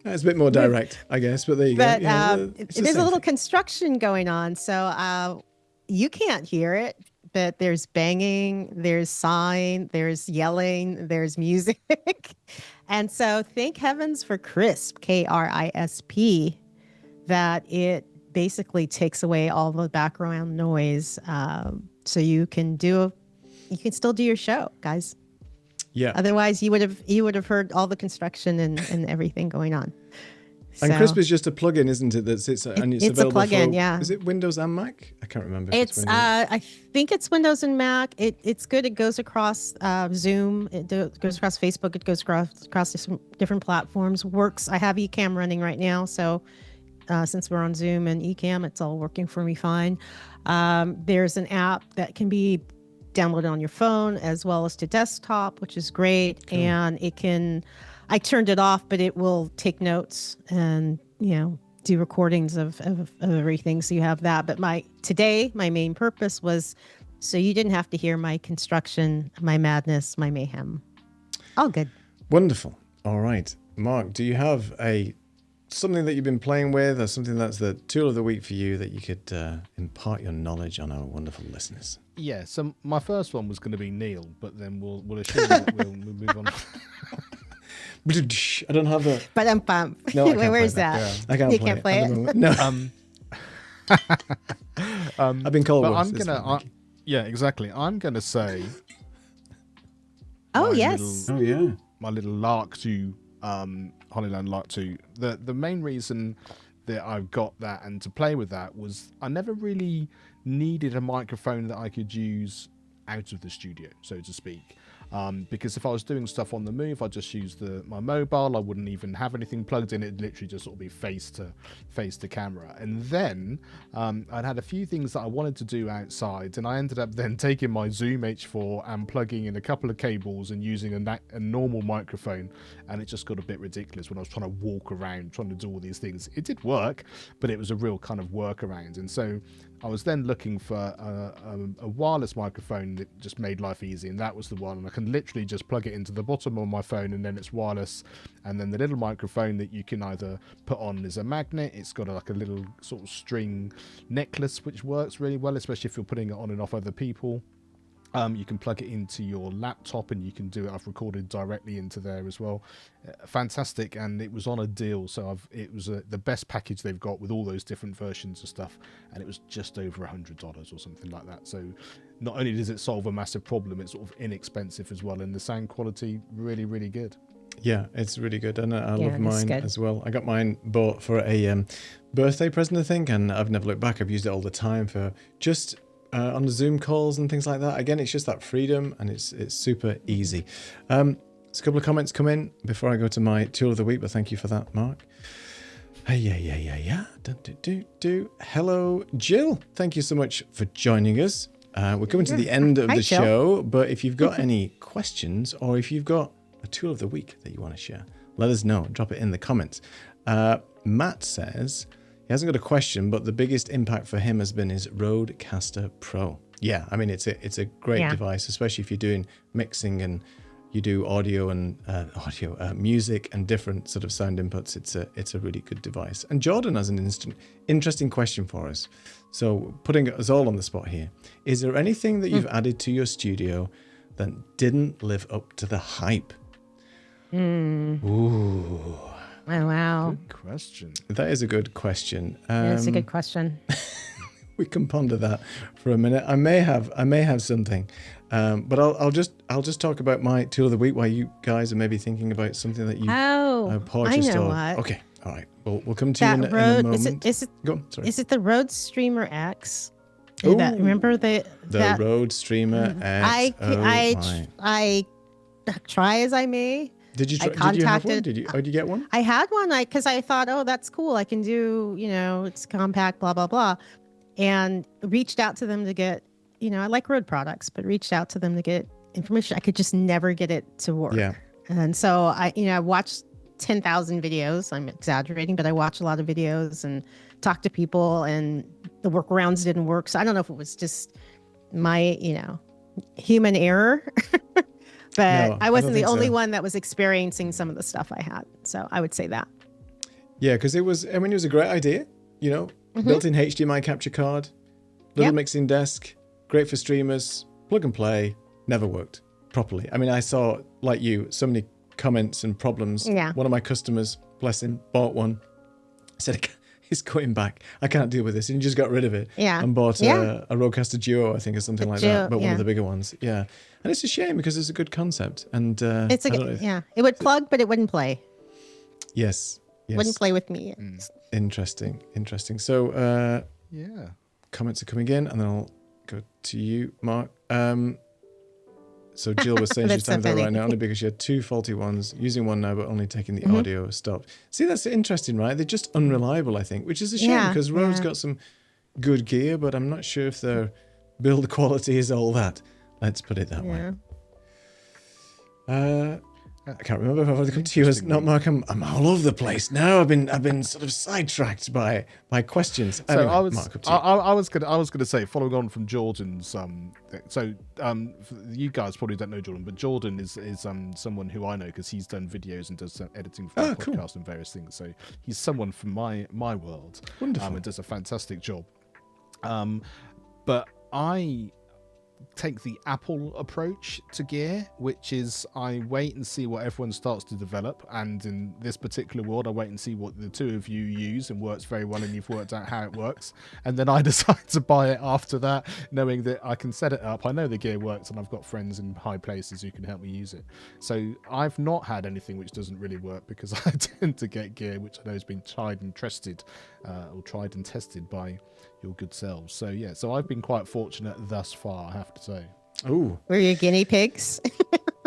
It's a bit more direct, I guess, but there you go. Yeah, there's a little construction going on, so you can't hear it, but there's banging, there's sighing, there's yelling, there's music. And so thank heavens for Crisp, KRISP, that it basically takes away all the background noise, so you can still do your show, guys. Yeah. Otherwise, you would have heard all the construction and everything going on. And Crisp is just a plugin, isn't it? It's available a plugin, for, yeah. Is it Windows and Mac? I can't remember. I think it's Windows and Mac. It's good. It goes across Zoom. It goes across Facebook. It goes across different platforms. Works. I have Ecamm running right now, so since we're on Zoom and Ecamm, it's all working for me fine. There's an app that can be downloaded on your phone as well as to desktop, which is great. Cool. And I turned it off, but it will take notes and, do recordings of everything. So you have that. But my main purpose was so you didn't have to hear my construction, my madness, my mayhem. All good. Wonderful. All right. Mark, do you have something that you've been playing with or something that's the tool of the week for you that you could impart your knowledge on our wonderful listeners? Yeah, so my first one was going to be Neil, but then we'll assume that we'll move on. I don't have that. But I'm pumped. No, where's that? Yeah. I can't you play can't play it. No. I've been called. But I'm gonna. Yeah, exactly. I'm gonna say. Oh yes. My little Lark 2, Hollyland Lark 2. The main reason that I've got that and to play with that was I never really needed a microphone that I could use out of the studio, so to speak. Because if I was doing stuff on the move, I'd just use my mobile. I wouldn't even have anything plugged in. It'd literally just sort of be face to camera. And then I'd had a few things that I wanted to do outside, and I ended up then taking my Zoom H4 and plugging in a couple of cables and using a normal microphone, and it just got a bit ridiculous when I was trying to walk around trying to do all these things. It did work, but it was a real kind of workaround. And so I was then looking for a wireless microphone that just made life easy, and that was the one. And I can literally just plug it into the bottom of my phone, and then it's wireless. And then the little microphone that you can either put on is a magnet. It's got a little sort of string necklace, which works really well, especially if you're putting it on and off other people. You can plug it into your laptop and you can do it. I've recorded directly into there as well. Fantastic. And it was on a deal. So it was the best package they've got with all those different versions of stuff. And it was just over $100 or something like that. So not only does it solve a massive problem, it's sort of inexpensive as well. And the sound quality, really, really good. Yeah, it's really good. And I love mine as well. I got mine bought for a birthday present, I think. And I've never looked back. I've used it all the time for just... on the Zoom calls and things like that. Again, it's just that freedom and it's super easy. There's a couple of comments come in before I go to my tool of the week, but thank you for that, Mark. Yeah. Hello, Jill. Thank you so much for joining us. We're coming to the end of the show, but if you've got any questions or if you've got a tool of the week that you want to share, let us know. Drop it in the comments. Matt says... he hasn't got a question, but the biggest impact for him has been his Rodecaster Pro. Yeah, I mean, it's a great device, especially if you're doing mixing and you do audio and music and different sort of sound inputs. It's a really good device. And Jordan has an interesting question for us. So putting us all on the spot here. Is there anything that you've added to your studio that didn't live up to the hype? Ooh. Oh, wow. Good question. That is a good question. It's a good question. we can ponder that for a minute. I may have something, but I'll just talk about my tool of the week while you guys are maybe thinking about something that you purchased. I know what. Okay, all right. We'll come to you in a moment. Go on, sorry. Is it the Rode Streamer X? Remember the Rode Streamer X? I try as I may. Did you have one? Did you get one? I had one because I thought, oh, that's cool. I can do, it's compact, blah, blah, blah. And reached out to them to get, I like Rode products, but reached out to them to get information. I could just never get it to work. Yeah. And so I watched 10,000 videos. I'm exaggerating, but I watched a lot of videos and talked to people, and the workarounds didn't work. So I don't know if it was just my, human error. But I wasn't the only one that was experiencing some of the stuff I had. So I would say that. Yeah, because it was a great idea, built-in HDMI capture card, little mixing desk, great for streamers, plug and play, never worked properly. I mean, I saw, like you, so many comments and problems. Yeah. One of my customers, bless him, bought one, said, he's going back. I can't deal with this. And he just got rid of it. Yeah. And bought a Rodecaster Duo, I think, or something like that. But one of the bigger ones. Yeah. And it's a shame because it's a good concept. And it would plug, but it wouldn't play. Yes. Wouldn't play with me. Interesting. So yeah. Comments are coming in, and then I'll go to you, Mark. So Jill was saying she's time for that right now only because she had two faulty ones, using one now, but only taking the audio stopped. See, that's interesting, right? They're just unreliable, I think, which is a shame because Rode's got some good gear, but I'm not sure if their build quality is all that. Let's put it that way. I can't remember if I've come to you as not Mark. I'm all over the place now. I've been sort of sidetracked by questions. So anyway, Mark, up to you. I was gonna say, following on from Jordan's you guys probably don't know Jordan, but Jordan is someone who I know because he's done videos and does editing for my podcast and various things. So he's someone from my world. Wonderful. And does a fantastic job. But I take the Apple approach to gear, which is I wait and see what everyone starts to develop, and in this particular world I wait and see what the two of you use and works very well and you've worked out how it works, and then I decide to buy it after that, knowing that I can set it up, I know the gear works, and I've got friends in high places who can help me use it. So I've not had anything which doesn't really work because I tend to get gear which I know has been tried and tested by your good selves. So yeah, so I've been quite fortunate thus far, I have to say. Oh, were you guinea pigs?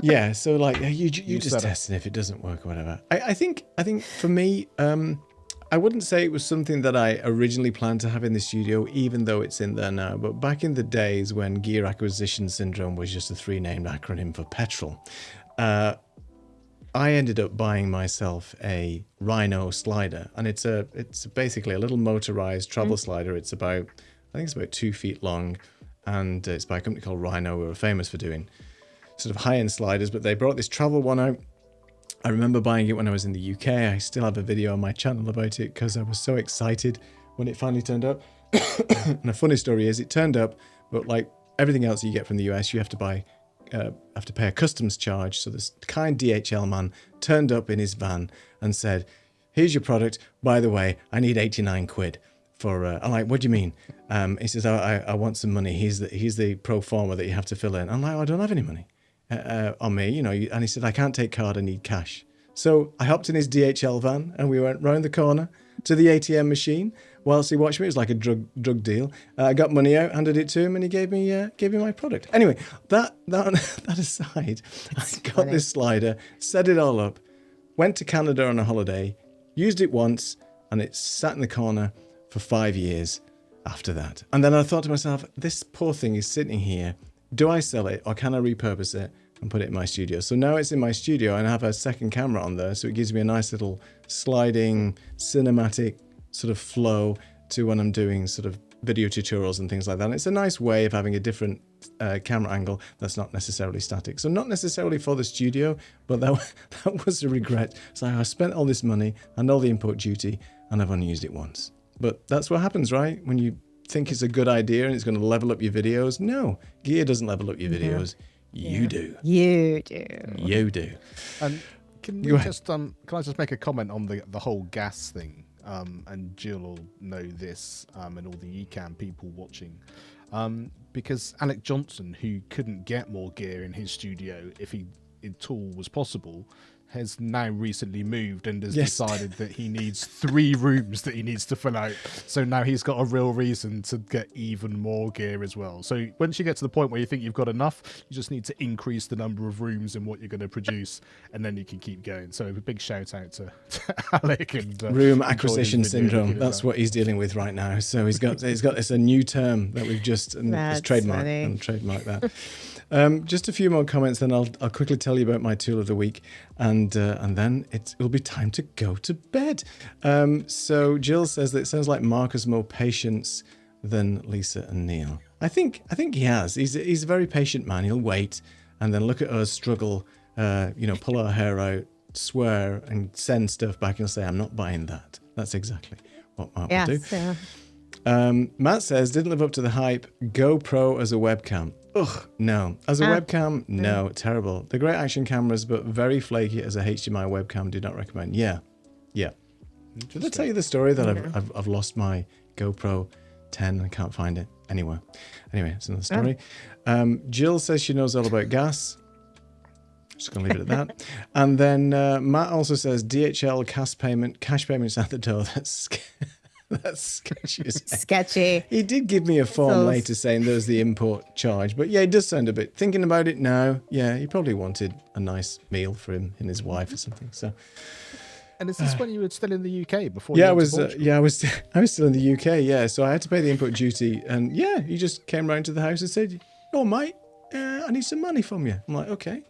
Yeah, so like you just test it if it doesn't work or whatever. I think for me, I wouldn't say it was something that I originally planned to have in the studio, even though it's in there now. But back in the days when gear acquisition syndrome was just a 3-named acronym for petrol, I ended up buying myself a Rhino slider, and it's basically a little motorized travel slider. It's about 2 feet long, and it's by a company called Rhino, who are famous for doing sort of high-end sliders, but they brought this travel one out. I remember buying it when I was in the UK. I still have a video on my channel about it because I was so excited when it finally turned up. And a funny story is it turned up, but like everything else you get from the US, you have to pay a customs charge. So this kind DHL man turned up in his van and said, "Here's your product. By the way, I need 89 quid for." I'm like, "What do you mean?" He says, "I want some money. He's the pro forma that you have to fill in." I'm like, "I don't have any money on me, And he said, "I can't take card. I need cash." So I hopped in his DHL van and we went round the corner to the ATM machine whilst he watched me. It was like a drug deal. I got money out, handed it to him, and he gave me my product. Anyway, that aside, I got this slider, set it all up, went to Canada on a holiday, used it once, and it sat in the corner for 5 years after that. And then I thought to myself, this poor thing is sitting here. Do I sell it or can I repurpose it and put it in my studio? So now it's in my studio and I have a second camera on there, so it gives me a nice little sliding cinematic sort of flow to when I'm doing sort of video tutorials and things like that. And it's a nice way of having a different camera angle that's not necessarily static. So not necessarily for the studio, but that was a regret. So I spent all this money and all the import duty and I've only used it once. But that's what happens, right? When you think it's a good idea and it's going to level up your videos. No, gear doesn't level up your videos. You do. You do. You do. And can I just make a comment on the whole gas thing? and Jill will know this, and all the Ecamm people watching, because Alec Johnson, who couldn't get more gear in his studio if he at all was possible, has now recently moved and has decided that he needs 3 rooms that he needs to fill out. So now he's got a real reason to get even more gear as well. So once you get to the point where you think you've got enough, you just need to increase the number of rooms in what you're going to produce, and then you can keep going. So a big shout out to Alec. And room acquisition syndrome. That's what he's dealing with right now. So he's got it's a new term that we've just trademarked that. Just a few more comments, then I'll quickly tell you about my tool of the week, and then it'll be time to go to bed. So Jill says that it sounds like Mark has more patience than Lisa and Neil. I think he has. He's a very patient man. He'll wait and then look at us struggle, pull our hair out, swear, and send stuff back. He'll say, "I'm not buying that." That's exactly what Mark will do. Yeah. Matt says, didn't live up to the hype. GoPro as a webcam. Ugh, no. As a webcam, no. Terrible. They're great action cameras, but very flaky as a HDMI webcam. Do not recommend. Yeah. Did I tell you the story that I've lost my GoPro 10 and can't find it anywhere? Anyway, it's another story. Jill says she knows all about gas. Just going to leave it at that. And then Matt also says DHL cash payments at the door. That's sketchy. Sketchy. He did give me a form later saying there's the import charge. But yeah, it does sound a bit... Thinking about it now, yeah, he probably wanted a nice meal for him and his wife or something. So. And is this when you were still in the UK before? Yeah, I was still in the UK. Yeah, so I had to pay the import duty, and yeah, he just came round to the house and said, "Oh, mate, I need some money from you." I'm like, "Okay,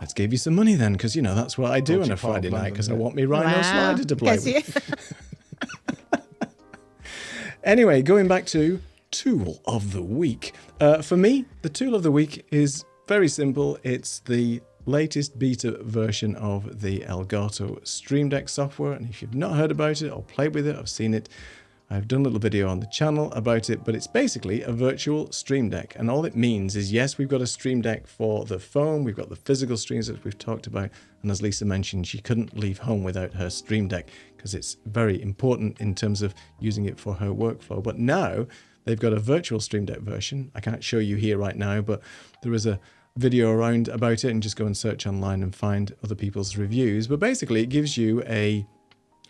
let's give you some money then, because that's what I do on a Friday night, because I want me Rhino slider to play with." Anyway, going back to tool of the week. For me, the tool of the week is very simple. It's the latest beta version of the Elgato Stream Deck software. And if you've not heard about it or played with it or seen it, I've done a little video on the channel about it, but it's basically a virtual Stream Deck. And all it means is, yes, we've got a Stream Deck for the phone. We've got the physical streams that we've talked about. And as Lisa mentioned, she couldn't leave home without her Stream Deck because it's very important in terms of using it for her workflow. But now they've got a virtual Stream Deck version. I can't show you here right now, but there is a video around about it, and just go and search online and find other people's reviews. But basically it gives you a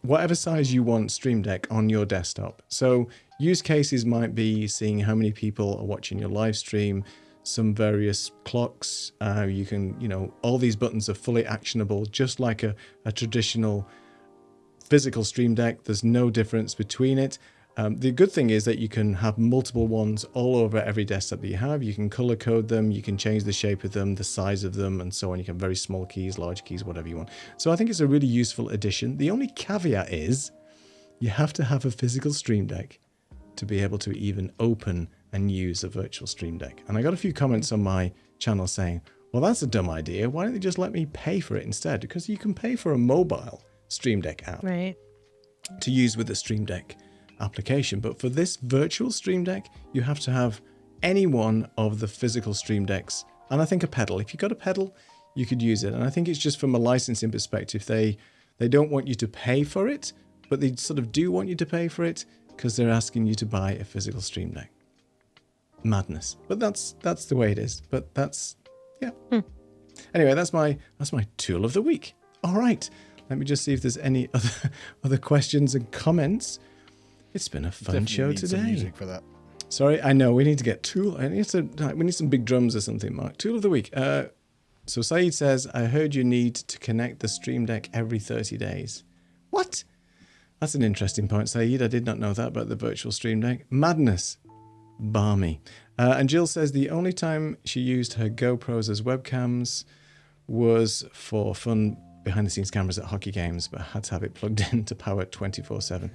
whatever size you want Stream Deck on your desktop. So use cases might be seeing how many people are watching your live stream, some various clocks. You can, all these buttons are fully actionable, just like a traditional physical Stream Deck. There's no difference between it. The good thing is that you can have multiple ones all over every desktop that you have. You can color code them, you can change the shape of them, the size of them, and so on. You can have very small keys, large keys, whatever you want. So I think it's a really useful addition. The only caveat is you have to have a physical Stream Deck to be able to even open and use a virtual Stream Deck. And I got a few comments on my channel saying, well, that's a dumb idea. Why don't they just let me pay for it instead? Because you can pay for a mobile Stream Deck app to use with the Stream Deck application. But for this virtual Stream Deck, you have to have any one of the physical Stream Decks. And I think a pedal. If you've got a pedal, you could use it. And I think it's just from a licensing perspective. They don't want you to pay for it, but they sort of do want you to pay for it because they're asking you to buy a physical Stream Deck. Madness. But that's the way it is. But that's, yeah. Anyway, that's my tool of the week. All right. Let me just see if there's any other questions and comments. It's been a fun show today. Some music for that. Sorry, I know we need to get tool. We need some big drums or something, Mark. Tool of the week. So Saeed says, I heard you need to connect the Stream Deck every 30 days. What? That's an interesting point, Saeed. I did not know that about the virtual Stream Deck. Madness. Balmy. And Jill says the only time she used her GoPros as webcams was for fun behind-the-scenes cameras at hockey games, but had to have it plugged in to power 24/7.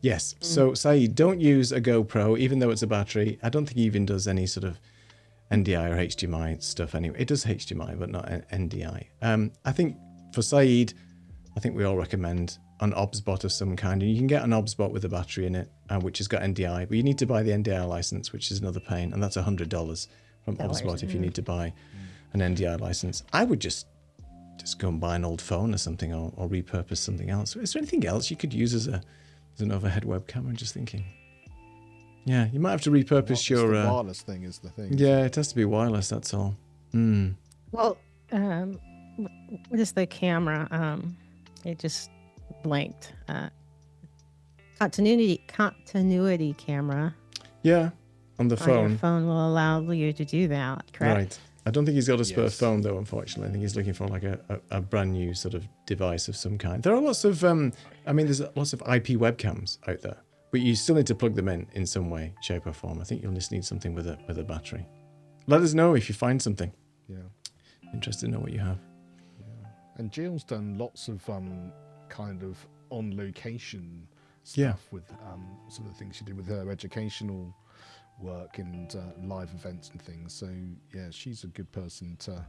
Yes. So, Saeed, don't use a GoPro, even though it's a battery. I don't think it even does any sort of NDI or HDMI stuff anyway. It does HDMI, but not NDI. I think for Saeed, I think we all recommend an OBSBot of some kind. And you can get an OBSBot with a battery in it, which has got NDI, but you need to buy the NDI license, which is another pain, and that's $100 from OBSBot if you need to buy an NDI license. I would just go and buy an old phone or something, or repurpose something else. Is there anything else you could use as a There's an overhead webcam. I'm just thinking. Yeah, you might have to repurpose your... The wireless thing is the thing. Yeah, it has to be wireless, that's all. Well, what is the camera? It just blinked. Continuity camera. Yeah, on the phone. Your phone will allow you to do that, correct? Right. I don't think he's got a spare phone, though, unfortunately. I think he's looking for like a brand new sort of device of some kind. There are lots of, there's lots of IP webcams out there, but you still need to plug them in some way, shape or form. I think you'll just need something with a battery. Let us know if you find something. Yeah. Interested to know what you have. Yeah. And Jill's done lots of kind of on location stuff with some of the things she did with her educational work and live events and things. So yeah, she's a good person to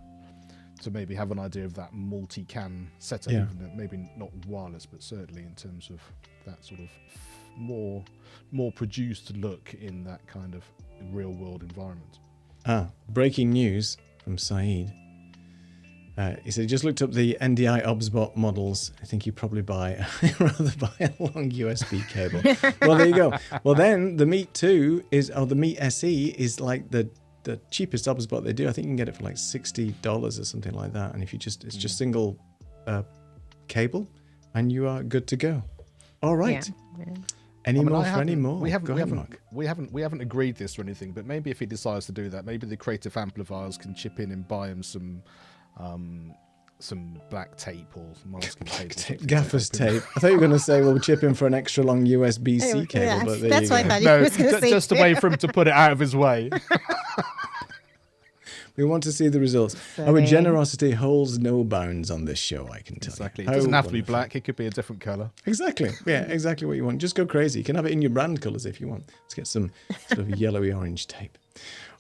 maybe have an idea of that multi-cam setup, even maybe not wireless, but certainly in terms of that sort of more produced look in that kind of real world environment. Breaking news from Saeed. He said he just looked up the NDI OBSBot models. I think you probably rather buy a long USB cable. Well, there you go. Well, then the Meet 2 the Meet SE is like the cheapest OBSBot they do. I think you can get it for like $60 or something like that. And if it's just single cable, and you are good to go. All right. Yeah. Any more? We haven't agreed this or anything, but maybe if he decides to do that, maybe the creative amplifiers can chip in and buy him some black tape or masking tape. Gaffer's tape. I thought you were going to say, we'll chip in for an extra long USB-C cable. Yeah, but that's what I thought he was going to say. Just a way for him to put it out of his way. We want to see the results. Our generosity holds no bounds on this show, I can tell you. Exactly. It doesn't have to be black. It could be a different colour. Exactly. Yeah, exactly what you want. Just go crazy. You can have it in your brand colours if you want. Let's get some sort of yellowy orange tape.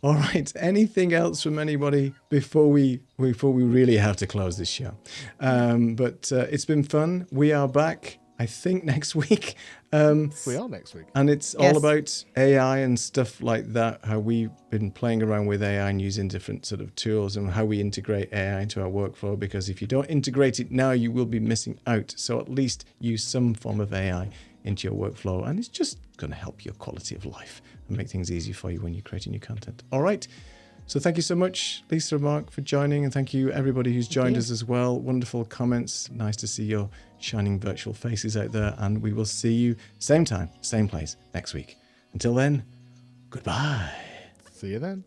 All right. Anything else from anybody before we really have to close this show? But it's been fun. We are back, I think, next week. We are next week. And it's all about AI and stuff like that, how we've been playing around with AI and using different sort of tools and how we integrate AI into our workflow, because if you don't integrate it now, you will be missing out. So at least use some form of AI into your workflow, and it's just going to help your quality of life and make things easier for you when you're creating your content. All right. So thank you so much, Lisa and Mark, for joining, and thank you everybody who's joined us as well. Wonderful comments. Nice to see your shining virtual faces out there, and we will see you same time, same place next week. Until then, goodbye. See you then.